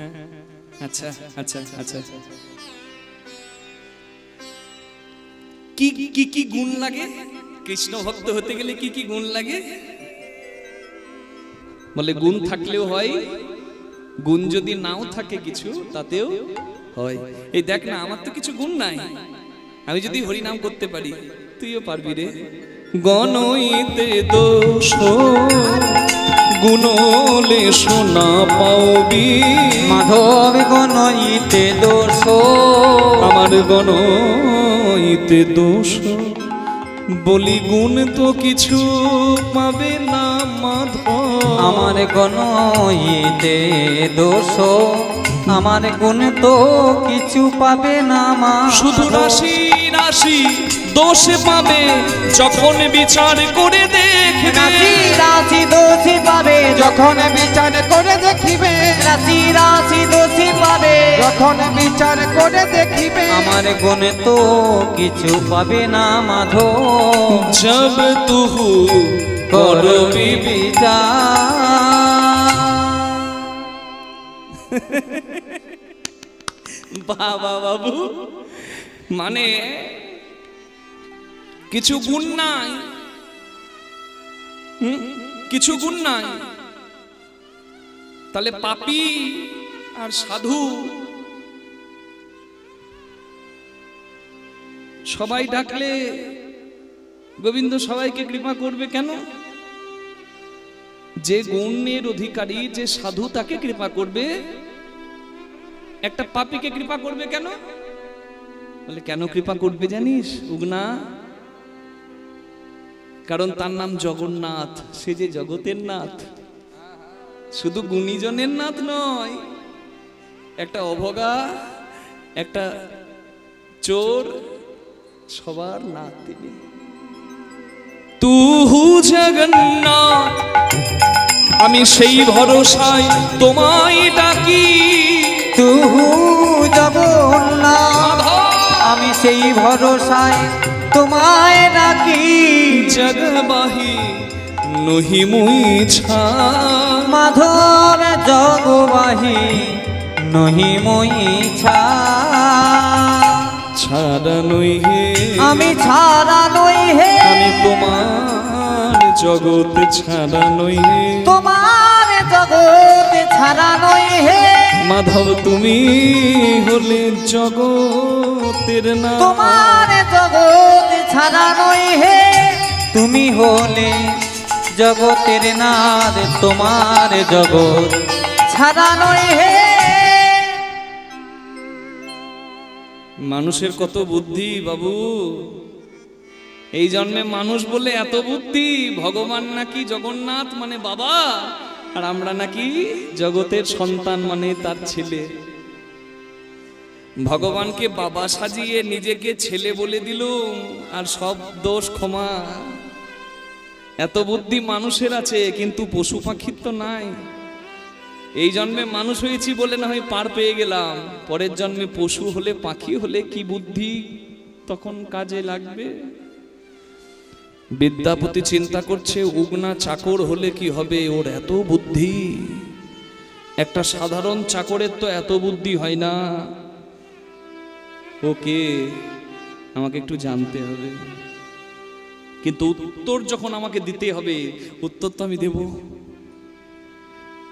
[SPEAKER 1] আচ্ছা আচ্ছা আচ্ছা। কি কি কি গুণ লাগে কৃষ্ণ ভক্ত হতে গেলে? কি কি গুণ লাগে? বলে, গুণ থাকলেও হয়, গুণ যদি নাও থাকে কিছু তাতেও হয়। এই দেখ না, আমার তো কিছু গুণ নাই, আমি যদি হরিনাম করতে পারি, তুইও পারবি রে। গণইতে দোষ গুণলে সোনা পাওবি।
[SPEAKER 2] মাধব গণইতে দোষ,
[SPEAKER 1] আমার গণইতে দোষ, বলি গুণ তো কিছু পাবে না মাধব।
[SPEAKER 2] আমার গণইতে দোষ, আমার গুণ তো কিছু পাবে না মা।
[SPEAKER 1] শুধু রাশি রাশি দোষ পাবে যখন বিচার করে দেখবে।
[SPEAKER 2] রাশি রাশি দোষ পাবে
[SPEAKER 3] যখন বিচার করে দেখিবে,
[SPEAKER 2] রাশি রাশি দোষ দোষী পাবে,
[SPEAKER 3] যখন বিচার করে দেখিবে
[SPEAKER 2] আমার গুণে তো কিছু পাবে না মাধব।
[SPEAKER 1] जब तू
[SPEAKER 2] করবি বিচার।
[SPEAKER 1] বাবা বাবু, মানে কিছু গুণ নাই, কিছু গুণ নাই, তাহলে পাপী আর সাধু সবাই ডাকলে গোবিন্দ সবাইকে কৃপা করবে কেন? যে গুণের অধিকারী যে সাধু তাকে কৃপা করবে, একটা পাপীকে কৃপা করবে কেন? বলে কেন কৃপা করবে জানিস উগনা? কারণ তার নাম জগন্নাথ, সে যে জগতের নাথ, শুধু গুণীজনের নাথ নয়, একটা অভোগা, একটা চোর, সবার নাথ তিনি। তু জগন্নাথ, আমি সেই ভরসায় তোমায় ডাকি।
[SPEAKER 2] তুহু জগন্নাথ, আমি সেই ভরসায় তোমায় ডাকি।
[SPEAKER 1] জগবাহি নহি মুই ছা,
[SPEAKER 2] মাধব জগবাহি নহি মই ছা।
[SPEAKER 1] ছাড়া নই হে
[SPEAKER 2] আমি ছাড়া নই হে,
[SPEAKER 1] আমি তোমার জগৎ ছাড়া নই হে।
[SPEAKER 2] তোমার জগৎ ছাড়া নই হে।
[SPEAKER 1] মাধব তুমি হলে জগতের না,
[SPEAKER 2] তোমার জগৎ ছাড়া নই হে। তুমি হলে জগতের নাথ, তোমার জগৎ ছাড়া নই হে।
[SPEAKER 1] মানুষের কত বুদ্ধি বাবু, এই জন্মে মানুষ বলে এত বুদ্ধি। ভগবান নাকি জগন্নাথ মানে বাবা, আর আমরা নাকি জগতের সন্তান মানে তার ছেলে। ভগবানকে বাবা সাজিয়ে নিজেকে ছেলে বলে দিলুম, আর সব দোষ ক্ষমা। এত বুদ্ধি মানুষের আছে, কিন্তু পশু পাখির তো নাই। এই জন্মে মানুষ হয়েছি বলে না হয় পার পেয়ে গেলাম, পরের জন্মে পশু হলে, পাখি হলে কি বুদ্ধি তখন কাজে লাগবে। বিদ্যাপতি চিন্তা করছে উগনা চাকর হলে কি হবে, ওর এত বুদ্ধি। একটা সাধারণ চাকরের তো এত বুদ্ধি হয় না। ওকে আমাকে একটু জানতে হবে, কিন্তু উত্তর যখন আমাকে দিতে হবে, উত্তর তো আমি দেব।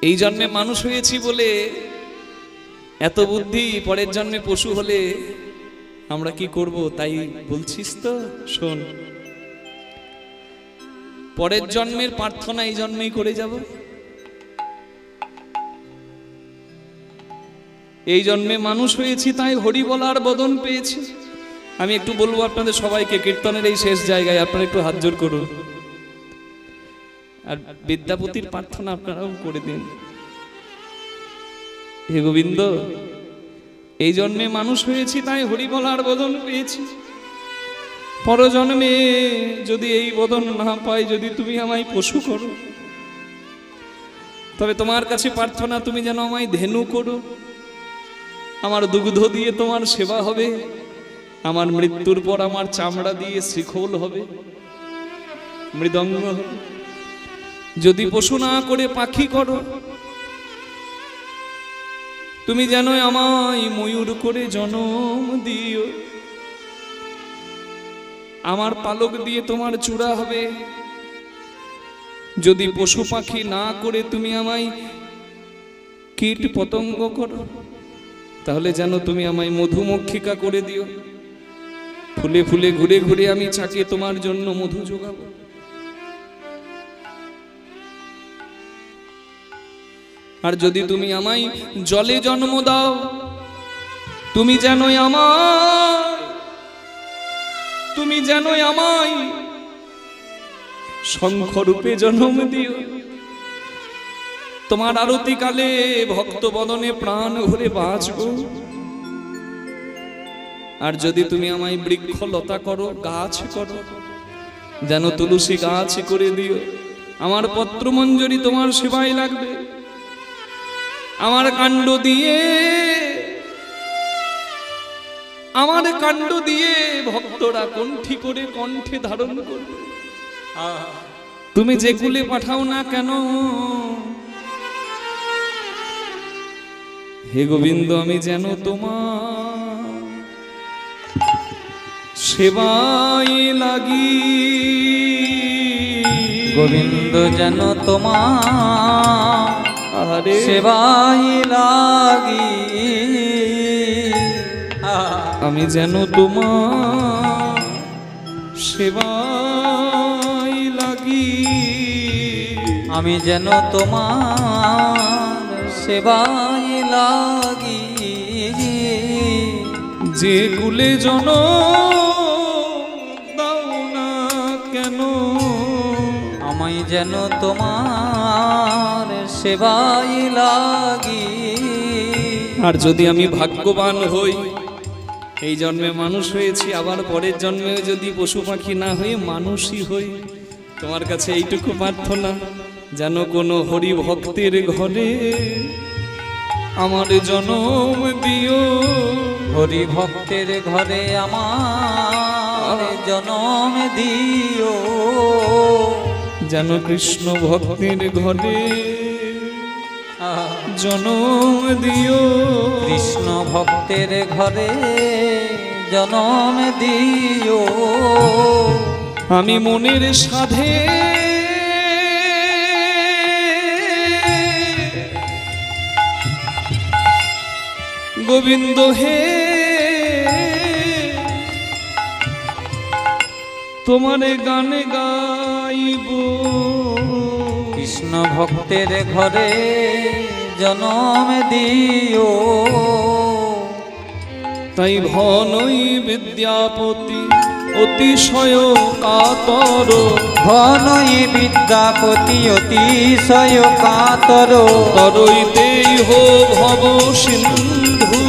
[SPEAKER 1] এই জন্মে মানুষ হয়েছি বলে এত বুদ্ধি, পরের জন্মে পশু হলে আমরা কি করব তাই বলছিস তো? শোন, পরের জন্মের প্রার্থনা এই জন্মেই করে যাব। এই জন্মে মানুষ হয়েছি তাই হরি বলার বদন পেয়েছি। আমি একটু বলবো আপনাদের সবাইকে, কীর্তনের এই শেষ জায়গায় আপনারা একটু হাত জোড় করুন, আর বিদ্যাপতির প্রার্থনা আপনারাও করে দিন। হে গোবিন্দ, এই জন্মে মানুষ হয়েছি তাই হরি বলার বদন পেয়েছি। পরজন্মে যদি এই বদন না পাই, যদি তুমি আমায় পশু করো, তবে তোমার কাছে প্রার্থনা তুমি যেন আমায় ধেনু করো। আমার দুগ্ধ দিয়ে তোমার সেবা হবে, আমার মৃত্যুর পর আমার চামড়া দিয়ে শিখল হবে, মৃদঙ্গ হবে। যদি পশু না করে পাখি করো, তুমি যেন আমায় ময়ূর করে জন্ম দিও। আমার পালক দিয়ে তোমার চূড়া হবে। যদি পশু পাখি না করে তুমি আমায় কীট পতঙ্গ করো, তাহলে যেন তুমি আমায় মধুমক্ষিকা করে দিও। ফুলে ফুলে ঘুরে ঘুরে আমি চাকে তোমার জন্য মধু যোগাবো। আর যদি তুমি আমায় জলে জন্ম দাও, তুমি যেন আমায় শঙ্খরূপে জন্ম দিও। তোমার আরতি কালে ভক্ত বদনে প্রাণ ভরে বাঁচব। আর যদি তুমি আমায় বৃক্ষ লতা করো, গাছ করো, যেন তুলসী গাছ করে দিও। আমার পত্রমঞ্জরি তোমার সেবায় লাগবে। আমার কাণ্ড দিয়ে, আমার কাণ্ড দিয়ে ভক্তরা কণ্ঠী করে কণ্ঠে ধারণ করবে। তুমি যে কুলে পাঠাও না কেন, হে গোবিন্দ আমি যেন তোমার সেবায় লাগি।
[SPEAKER 2] গোবিন্দ যেন তোমার সেবায় লাগি,
[SPEAKER 1] আমি যেন তোমার সেবায় লাগি,
[SPEAKER 2] আমি যেন তোমার সেবায় লাগি।
[SPEAKER 1] যে কুলে জন দাও না কেন,
[SPEAKER 2] আমি যেন তোমার সেবায় লাগি।
[SPEAKER 1] আর যদি আমি ভাগ্যবান হই, এই জন্মে মানুষ হয়েছি, আবার পরের জন্মে যদি পশু পাখি না হয়ে মানুষই হই, তোমার কাছে এইটুকু প্রার্থনা, যেন কোনো হরি ভক্তের ঘরে আমার জনম দিও।
[SPEAKER 2] হরি ভক্তের ঘরে আমার জনম দিও,
[SPEAKER 1] যেন কৃষ্ণ ভক্তের ঘরে জনম দিও।
[SPEAKER 2] কৃষ্ণ ভক্তের ঘরে জনম দিও।
[SPEAKER 1] আমি মনের সাধে গোবিন্দ হে তোমার গানে গাইব।
[SPEAKER 2] কৃষ্ণ ভক্তের ঘরে জনম দিও।
[SPEAKER 1] তাই ঘনই বিদ্যাপতি অতিশয় কাতর,
[SPEAKER 2] ঘনই বিদ্যাপতি অতিশয় কাতর,
[SPEAKER 1] তরইতেই হো ভব সিন্ধু,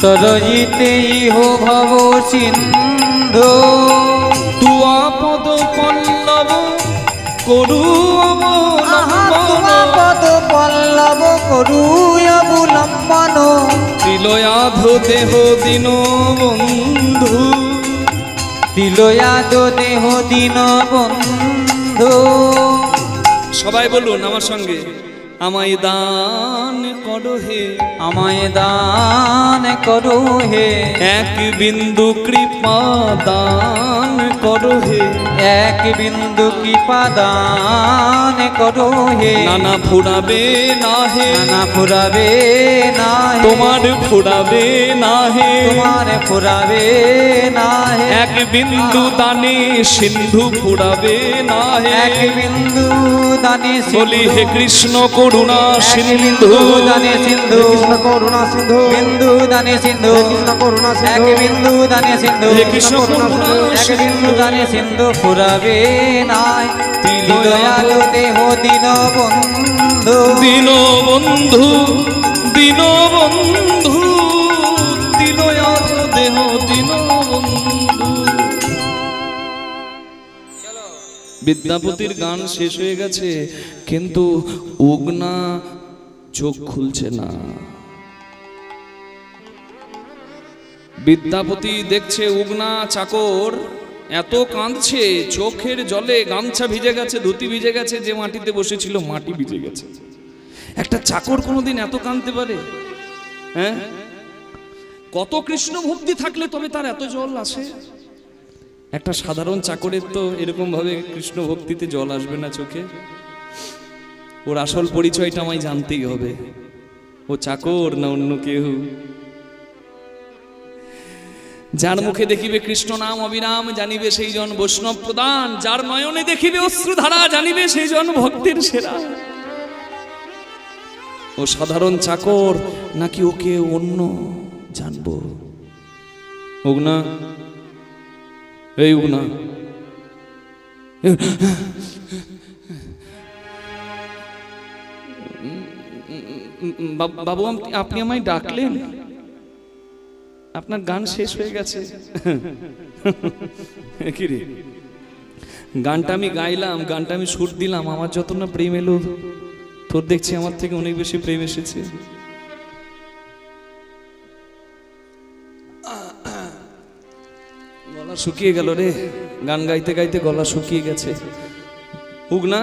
[SPEAKER 2] তরইতেই হো ভব সিন্ধু।
[SPEAKER 1] তুয়া পদ পল্লব করু অবলম্বন,
[SPEAKER 2] পদ পল্লব করু অবলম্বন।
[SPEAKER 1] তিলয়াধ দেহ দীন বন্ধু,
[SPEAKER 2] তিলয়াদ দেহ দীন বন্ধু।
[SPEAKER 1] সবাই বলুন আমার সঙ্গে, আমায় দান করো হে,
[SPEAKER 2] আমায় দান করো হে,
[SPEAKER 1] এক বিন্দু কৃপা দান করো হে,
[SPEAKER 2] এক বিন্দু কৃপা দান করো হে।
[SPEAKER 1] নানা ফুরাবে না হে,
[SPEAKER 2] নানা ফুরাবে না হে,
[SPEAKER 1] তোমার ফুরাবে না হে,
[SPEAKER 2] তোমার ফুরাবে না হে।
[SPEAKER 1] এক বিন্দু দানে সিন্ধু ফুরাবে না হে।
[SPEAKER 2] এক বিন্দু দানে
[SPEAKER 1] বলি হে কৃষ্ণ করুণা সিন্ধু,
[SPEAKER 2] দানে সিন্ধু,
[SPEAKER 3] কৃষ্ণ করুণা সিন্ধু,
[SPEAKER 2] বিন্দু দানে সিন্ধু,
[SPEAKER 3] কৃষ্ণ করুণা
[SPEAKER 2] এক
[SPEAKER 3] সিন্ধু,
[SPEAKER 2] বিন্দু দানে সিন্ধু,
[SPEAKER 1] হে কৃষ্ণ করুণা
[SPEAKER 2] এক বিন্দু দানে সিন্ধু ফুরাবে নাই। দয়ালু দেহ দীন বন্ধু,
[SPEAKER 1] দীন বন্ধু, দীন বন্ধু, দীনয়াথ দেহ দীন বন্ধু। বিদ্যাপতির গান শেষ হয়ে গেছে, কিন্তু উগনা চোখ খুলছে না। বিদ্যাপতি দেখছে উগনা চাকর এত কাঁদছে, চোখের জলে গামছা ভিজে গেছে, ধুতি ভিজে গেছে, যে মাটিতে বসেছিল মাটি ভিজে গেছে। একটা চাকর কোনোদিন এত কাঁদতে পারে? হ্যাঁ, কত কৃষ্ণ ভক্তি থাকলে তবে তার এত জল আসে? একটা সাধারণ চাকরের তো এরকম ভাবে কৃষ্ণ ভক্তিতে জল আসবে না চোখে। ওর আসল পরিচয়টা আমায় জানতেই হবে, ও চাকর না অন্য কেউ। যার মুখে দেখিবে কৃষ্ণ নাম অবিরাম, জানিবে সেই জন বৈষ্ণব প্রদান। যার নয়নে দেখিবে অশ্রুধারা, জানিবে সেই জন ভক্তের সেরা। ও সাধারণ চাকর নাকি ওকে অন্য জানবো? উগনা, এই উগনা, বাবু আপনি আমায় ডাকলেন? আপনার গান শেষ হয়ে গেছে। কি রে, গানটা আমি গাইলাম, গানটা আমি সুর দিলাম, আমার যত না প্রেম এলো তোর দেখছি আমার থেকে অনেক বেশি প্রেম এসেছে। গলা শুকিয়ে গেল রে, গান গাইতে গাইতে গলা শুকিয়ে গেছে। উগনা,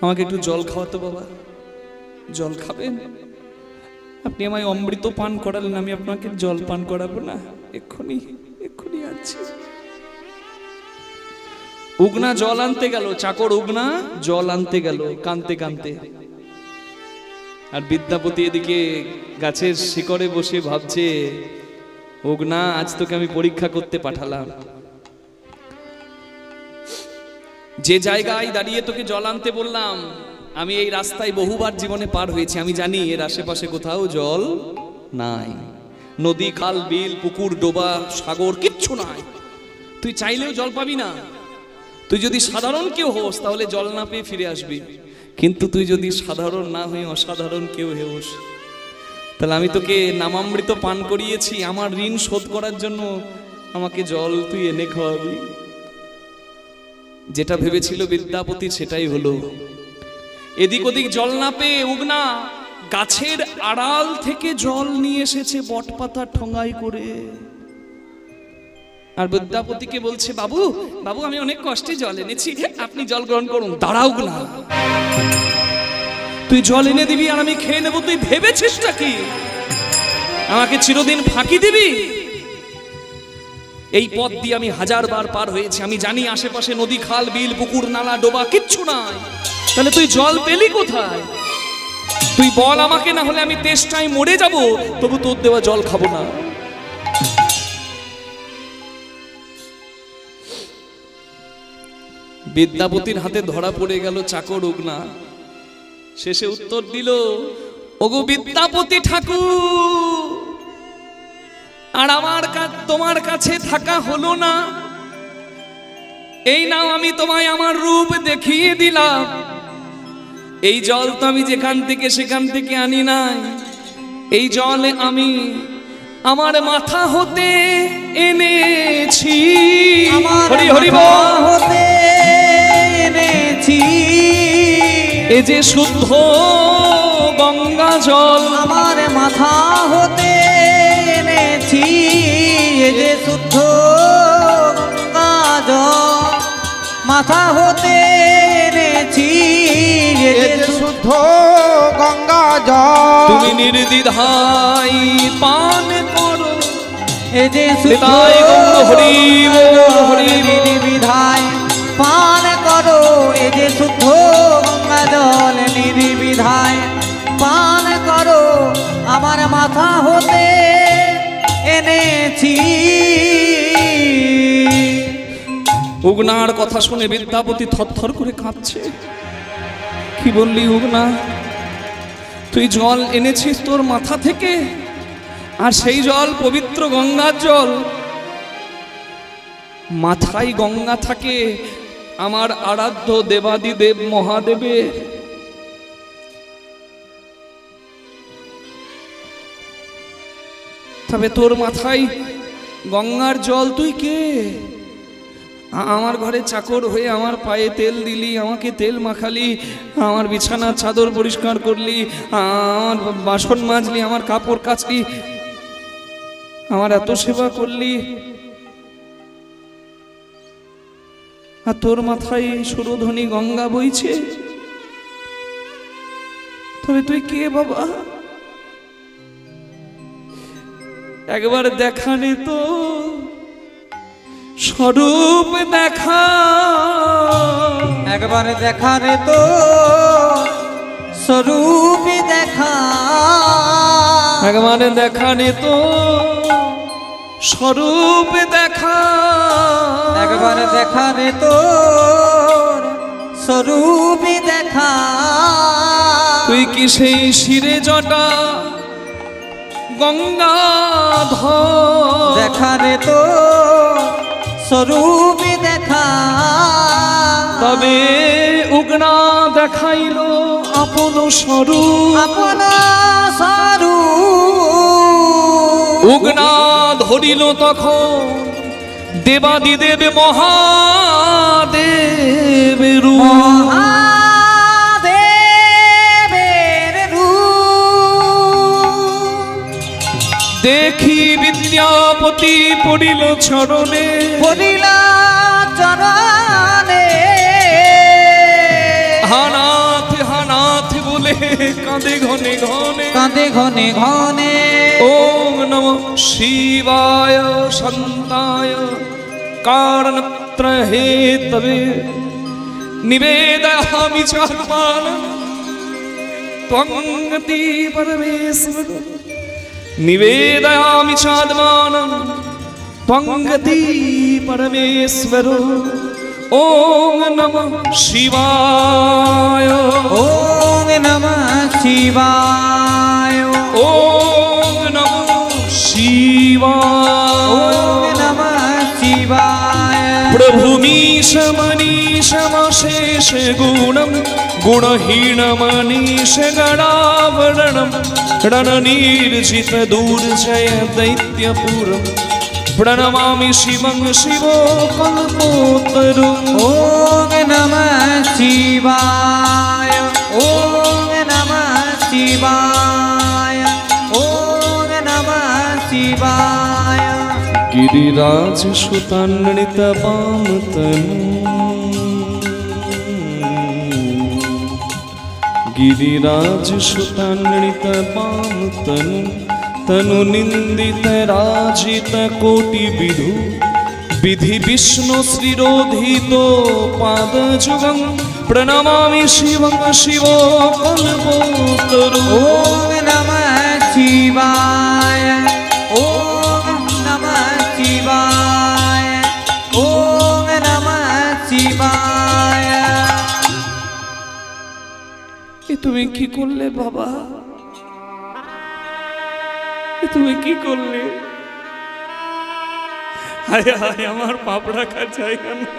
[SPEAKER 1] আমাকে একটু জল খাওয়াতো বাবা। জল খাবেন? আপনি আমায় অমৃত পান করালেন, আমি আপনাকে জল পান করাবো না? এক্ষুনি এক্ষুনি আছি। উগনা জল আনতে গেল, চাকর উগনা জল আনতে গেল কানতে কানতে। আর বিদ্যাপতি এদিকে গাছের শিকড়ে বসে ভাবছে, উগনা আজ তোকে আমি পরীক্ষা করতে পাঠালাম। যে জায়গায় দাঁড়িয়ে তোকে জল আনতে বললাম, আমি এই রাস্তায় বহুবার জীবনে পার হয়েছি, আমি জানি এর আশেপাশে কোথাও জল নাই। নদী, খাল, বিল, পুকুর, ডোবা, সাগর কিচ্ছু নাই। তুই চাইলেও জল পাবি না। তুই যদি সাধারণ কেউ হোস তাহলে জল না পেয়ে ফিরে আসবি, কিন্তু তুই যদি সাধারণ না হয়ে অসাধারণ কেউ হোস তাহলে আমি তোকে নামামৃত পান করিয়েছি, আমার ঋণ শোধ করার জন্য আমাকে জল তুই এনে খাওয়াবি। যেটা ভেবেছিল বিদ্যাপতি সেটাই হলো। এদিক ওদিক জল না পেয়ে উগনা গাছের আড়াল থেকে জল নিয়ে এসেছে বটপাতা ঠোঙাই করে। আর বিদ্যাপতিকে বলছে, বাবু বাবু আমি অনেক কষ্টে জল এনেছি, আপনি জল গ্রহণ করুন। দাঁড়াও না, তুই জল এনে দিবি আর আমি খেয়ে নেবো? তুই ভেবেছিসটা কি আমাকে চিরদিন ফাঁকি দিবি? এই পথ দিয়ে আমি হাজারবার পার হয়েছি, আমি জানি আশেপাশে নদী, খাল, বিল, পুকুর, নালা, ডোবা কিচ্ছু নাই। তাহলে তুই জল পেলি কোথায়? তুই বল আমাকে, না হলে আমি তেষ্টায় মরে যাব, তবু তোর দেওয়া জল খাবো না। বিদ্যাপতির হাতে ধরা পড়ে গেল চাকর উগনা। শেষে উত্তর দিল, ওগো বিদ্যাপতি ঠাকুর, আর আমার তোমার কাছে থাকা হলো না। এই নাও আমি তোমায় আমার রূপ দেখিয়ে দিলাম। এই জল তো আমি যেখান থেকে সেখান থেকে আনি নাই, এই জল আমি আমার মাথা হতে এনেছি। হরি হরি বল।
[SPEAKER 2] হতে এনেছি
[SPEAKER 1] এ যে শুদ্ধ গঙ্গা জল,
[SPEAKER 2] আমার মাথা হতে এনেছি। এ যে শুদ্ধ গঙ্গা জল মাথা হতে এনেছি। এ যে
[SPEAKER 3] শুদ্ধ গঙ্গা জল
[SPEAKER 1] তুমি নির্দ্বিধায় পান করো।
[SPEAKER 2] এ যে শুদ্ধ
[SPEAKER 1] হরি হরি
[SPEAKER 2] নির্বিধায় পান করো। এ যে শুদ্ধ গঙ্গা জল নির্বিধায় পান করো। আমার মাথা হতে এনেছি।
[SPEAKER 1] উগনার কথা শুনে বিদ্যাপতি থরথর করে কাঁপছে। কি বললি উগনা? তুই জল এনেছিস তোর মাথা থেকে, আর সেই জল পবিত্র গঙ্গার জল। মাথায় গঙ্গা থাকে আমার আরাধ্য দেবাদিদেব মহাদেবের। তবে তোর মাথায় গঙ্গার জল, তুই কে? আমার ঘরে চাকর হয়ে আমার পায়ে তেল দিলি, আমাকে তেল মাখালি, আমার বিছানার চাদর পরিষ্কার করলি, আমার বাসন মাজলি, আমার কাপড় কাচলি, আমার এত সেবা করলি, আর তোর মাথায় সুরধ্বনি গঙ্গা বইছে। তবে তুই কে বাবা? একবার দেখানে তো স্বরূপ দেখা।
[SPEAKER 2] একবার দেখা রে তো স্বরূপ দেখা।
[SPEAKER 1] একবার দেখানে তো স্বরূপ দেখা।
[SPEAKER 2] একবার দেখা রে তো স্বরূপ দেখা।
[SPEAKER 1] তুই কি সেই শিরে জটা গঙ্গাধর?
[SPEAKER 2] দেখা রে তো স্বরূপ দেখা।
[SPEAKER 1] তবে উগনা দেখাইল আপন স্বরূপ।
[SPEAKER 2] আপন স্বরূপ
[SPEAKER 1] উগনা ধরিল তখন দেবাদিদেব মহাদেব রূপ।
[SPEAKER 2] মহাদেব
[SPEAKER 1] দেখি বিদ্যাপতি পড়িল চরণে,
[SPEAKER 2] পড়িল চরণে,
[SPEAKER 1] হানাথ হানাথ বলে কাঁদে ঘনে ঘনে,
[SPEAKER 2] কাঁদে ঘনে ঘনে।
[SPEAKER 1] ওম নমঃ শিবায় শান্তায় কারণত্র হেতবে নিবেদয়ামি চাত্মানং ত্বঙ্গতি পরমেশ্বর, নিবেদয়ামি চাত্মানং ত্বঙ্গতি পরমেশ্বর। ওম নমঃ শিবায়,
[SPEAKER 2] ওম নমঃ শিবায়,
[SPEAKER 1] ওম নমঃ শিবায়,
[SPEAKER 2] ওম নমঃ শিবায়।
[SPEAKER 1] প্রভুमीश मनीषमशेष गुणं गुणहीनमनीष गणावरणं रणनीर्जित दूर्जय दैत्यपुरं प्रणमामि शिवं शिवो कल्पोत्तरम्।
[SPEAKER 2] ओम नमः शिवाय, ओम नमः शिवाय, ओम नमः शिवाय।
[SPEAKER 1] गिरिराज सुतान्वित पामतनु, गिरिराज सुतान्वित पामतनु, तनु निंदित राजित कोटि विधु, विधि विष्णु श्रीरोधितो पाद जुगं प्रणमामि शिवं शिवो कल्पोत्तरम्।
[SPEAKER 2] ओम नमः शिवाय, ओम नमः शिवाय, ओम नमः शिवाय।
[SPEAKER 1] এ তুমি কি করলে বাবা, এ তুমি কি করলে? হায় হায়, আমার পাপ রাখার জায়গা না।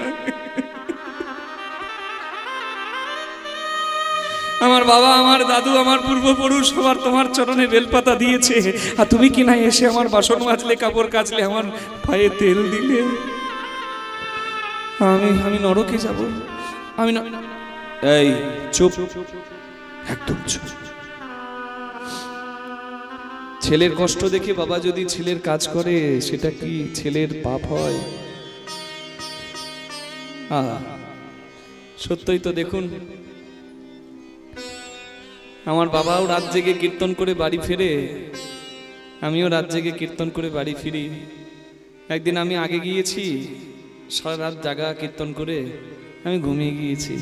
[SPEAKER 1] আমার বাবা, আমার দাদু, আমার পূর্বপুরুষ সবার তোমার চরণে বেলপাতা দিয়েছে, আর তুমি কি না এসে আমার বাসন মাজলে, কাপড় কাচলে, আমার পায়ে তেল দিলে? আমি নরকে যাব? আমি না। এই চুপ, একদম চুপ। ছেলের কষ্ট দেখে বাবা যদি ছেলের কাজ করে, সেটা কি ছেলের পাপ হয়? সত্যই তো। দেখুন, আমার বাবাও রাত জেগে কীর্তন করে বাড়ি ফেরে, আমিও রাত জেগে কীর্তন করে বাড়ি ফিরি। একদিন আমি আগে গিয়েছি, সারা রাত জাগা কীর্তন করে আমি ঘুমিয়ে গিয়েছি।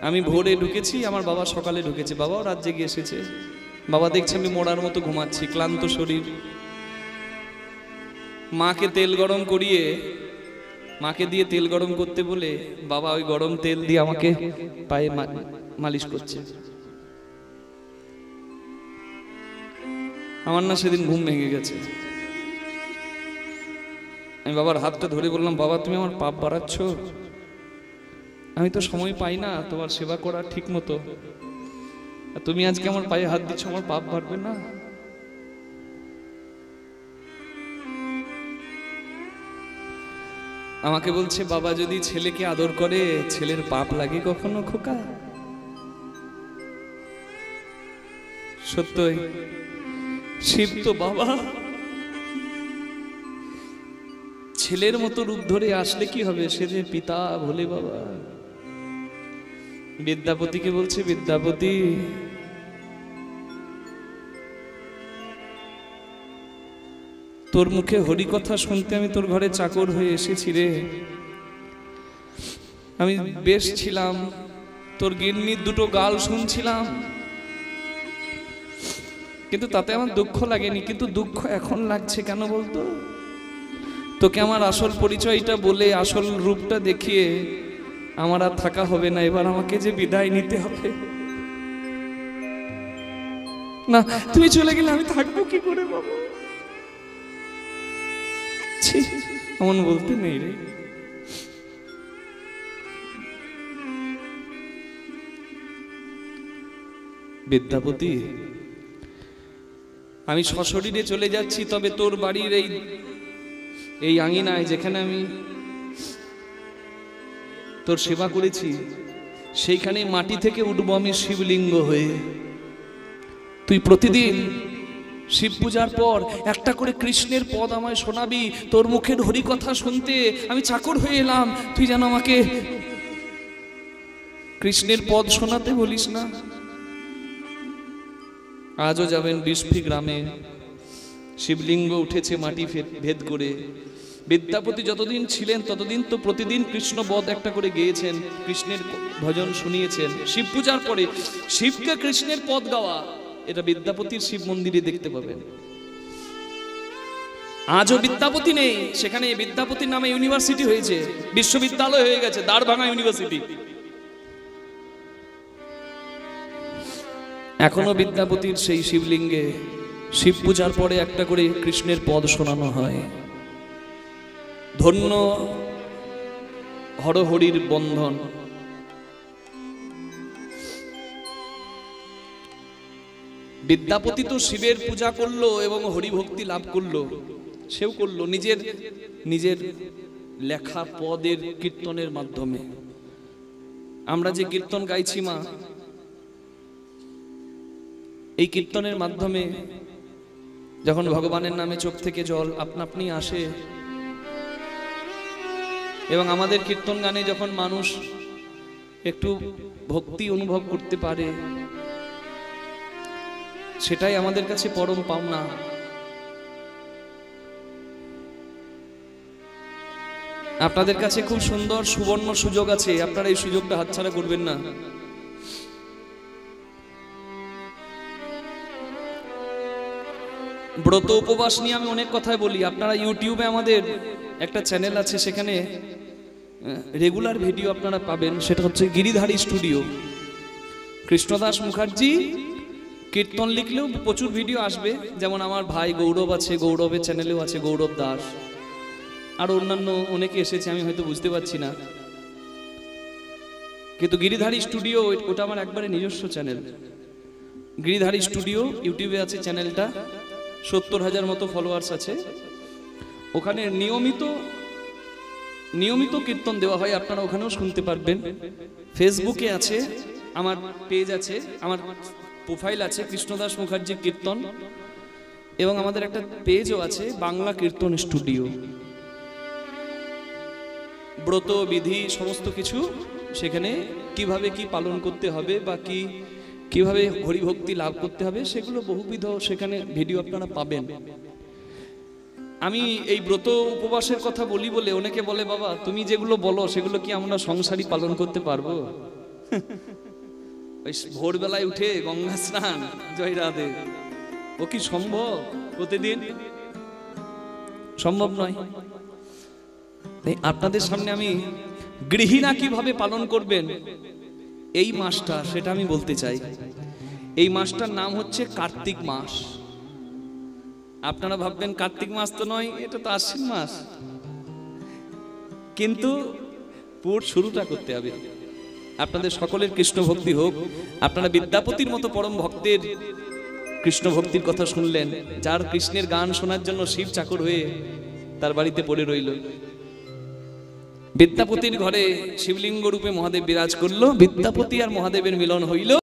[SPEAKER 1] আমি ভোরে ঢুকেছি, আমার বাবা সকালে ঢুকেছে। বাবাও রাত জেগে এসেছে। বাবা দেখছে আমি মোড়ার মতো ঘুমাচ্ছি, ক্লান্ত শরীর। মাকে তেল গরম করিয়ে, মাকে দিয়ে তেল গরম করতে বলে বাবা ওই গরম তেল দিয়ে আমাকে পায়ে মালিশ করছে। আমার না সেদিন ঘুম ভেঙে গেছে। আমি বাবার হাতটা ধরে বললাম, বাবা তুমি আমার পাপ বাড়াচ্ছ, আমি তো সময় পাই না তোমার সেবা করার ঠিক মতো, তুমি আজকে আমার পায়ে হাত দিচ্ছ, আমার পাপ বাড়বে না? আমাকে বলছে, বাবা যদি ছেলেকে আদর করে, ছেলের পাপ লাগে কখনো খোকা? সত্যই শিব তো বাবা, ছেলের মতো রূপ ধরে আসলে কি হবে? সে যে পিতা ভোলে বাবা। বিদ্যাপতিকে বলছে, বিদ্যাপতি তোর মুখে হরি কথা শুনতে আমি তোর ঘরে চাকর হয়ে এসেছি রে। আমি বেশ ছিলাম, তোর গিন্নির দুটো গাল শুনছিলাম, কিন্তু তাতে আমার দুঃখ লাগেনি। কিন্তু দুঃখ এখন লাগছে কেন বলতো? তোকে আমার আসল পরিচয়টা বলে, আসল রূপটা দেখিয়ে আমার আর থাকা হবে না। এবার আমাকে যে বিদায় নিতে হবে। না, তুমি চলে গেলে আমি থাকবো কি করে বাবা? এমন বলতে নেই রে। বিদ্যাপতি, আমি সশরীরে চলে যাচ্ছি, তবে তোর বাড়ির এই আঙিনায় যেখানে আমি তোর সেবা করেছি, সেইখানে মাটি থেকে উঠবো আমি শিবলিঙ্গ হয়ে। তুই প্রতিদিন শিব পূজার পর একটা করে কৃষ্ণের পদ আমায় শোনাবি, তোর মুখের হরি কথা শুনতে আমি চাকর হয়ে এলাম, তুই যেন আমাকে কৃষ্ণের পদ শোনাতে বলিস না। আজও যাবেন বিস্ফি গ্রামে, শিবলিঙ্গ উঠেছে মাটি ভেদ করে। বিদ্যাপতি যতদিন ছিলেন ততদিন তো প্রতিদিন কৃষ্ণ বধ একটা করে গেয়েছেন, কৃষ্ণের ভজন শুনিয়েছেন। শিব পূজার পরে শিবকে কৃষ্ণের পদ গাওয়া, এটা বিদ্যাপতির শিব মন্দিরে দেখতে পাবেন। আজও বিদ্যাপতি নেই, সেখানে বিদ্যাপতির নামে ইউনিভার্সিটি হয়েছে, বিশ্ববিদ্যালয় হয়ে গেছে, দ্বারভাঙা ইউনিভার্সিটি। এখনো বিদ্যাপতির সেই শিবলিঙ্গে শিব পূজার পরে একটা করে কৃষ্ণের পদ শোনানো হয়। ধন্য হরহরির বন্ধন। বিদ্যাপতি তো শিবের পূজা করলো এবং হরিভক্তি লাভ করলো, সেও করলো নিজের নিজের লেখা পদের কীর্তনের মাধ্যমে। আমরা যে কীর্তন গাইছি মা, এই কীর্তনের মাধ্যমে যখন ভগবানের নামে চোখ থেকে জল আপনা আপনি আসে, এবং আমাদের কীর্তন গানে যখন মানুষ একটু ভক্তি অনুভব করতে পারে, সেটাই আমাদের কাছে পরম পাওনা। আপনাদের কাছে খুব সুন্দর সুবর্ণ সুযোগ আছে, আপনারা এই সুযোগটা হাতছাড়া করবেন না। ব্রত উপবাস নিয়ে আমি অনেক কথাই বলি, আপনারা ইউটিউবে আমাদের একটা চ্যানেল আছে, সেখানে রেগুলার ভিডিও আপনারা পাবেন, সেটা হচ্ছে গিরিধারী স্টুডিও। কৃষ্ণদাস মুখার্জি কীর্তন লিখলেও প্রচুর ভিডিও আসবে, যেমন আমার ভাই গৌরব আছে, গৌরবের চ্যানেলেও আছে গৌরব দাস, আর অন্যান্য অনেকে এসেছে, আমি হয়তো বুঝতে পারছি না, কিন্তু গিরিধারী স্টুডিও ওটা আমার একবারে নিজস্ব চ্যানেল। গিরিধারী স্টুডিও ইউটিউবে আছে চ্যানেলটা, 70,000 মতো ফলোয়ার্স আছে। ওখানে নিয়মিত কীর্তন দেওয়া হয়, আপনারা ওখানেও শুনতে পারবেন। ফেসবুকে আছে, আমার পেজ আছে, আমার প্রোফাইল আছে কৃষ্ণদাস মুখার্জি কীর্তন, এবং আমাদের একটা পেজও আছে বাংলা কীর্তন স্টুডিও। ব্রত বিধি সমস্ত কিছু সেখানে কিভাবে কি পালন করতে হবে বা কিভাবে হরিভক্তি লাভ করতে হবে, সেগুলো বহুবিধ সেখানে ভিডিও আপনারা পাবেন। আমি এই ব্রত উপবাসের কথা বলি বলে অনেকে বলে, বাবা তুমি যেগুলো বলো সেগুলো কি আমরা সংসারী পালন করতে পারবো? ওই ভোরবেলায় উঠে গঙ্গা স্নান, জয় রাধে, ও কি সম্ভব প্রতিদিন? সম্ভব নয়। আপনাদের সামনে আমি গৃহিণা কিভাবে পালন করবেন এই মাসটা, সেটা আমি বলতে চাই। এই মাসটার নাম হচ্ছে কার্তিক মাস। আপনারা ভাববেন কার্তিক মাস তো নয়, এটা তো আশ্বিন মাস, কিন্তু পুর শুরুটা করতে হবে। আপনাদের সকলের কৃষ্ণ ভক্তি হোক। আপনারা বিদ্যাপতির মতো পরম ভক্তের কৃষ্ণ ভক্তির কথা শুনলেন, যার কৃষ্ণের গান শোনার জন্য শিব চাকর হয়ে তার বাড়িতে পড়ে রইল। বিদ্যাপতির ঘরে শিবলিঙ্গ রূপে মহাদেব বিরাজ করলো, বিদ্যাপতি আর মহাদেবের মিলন হইল।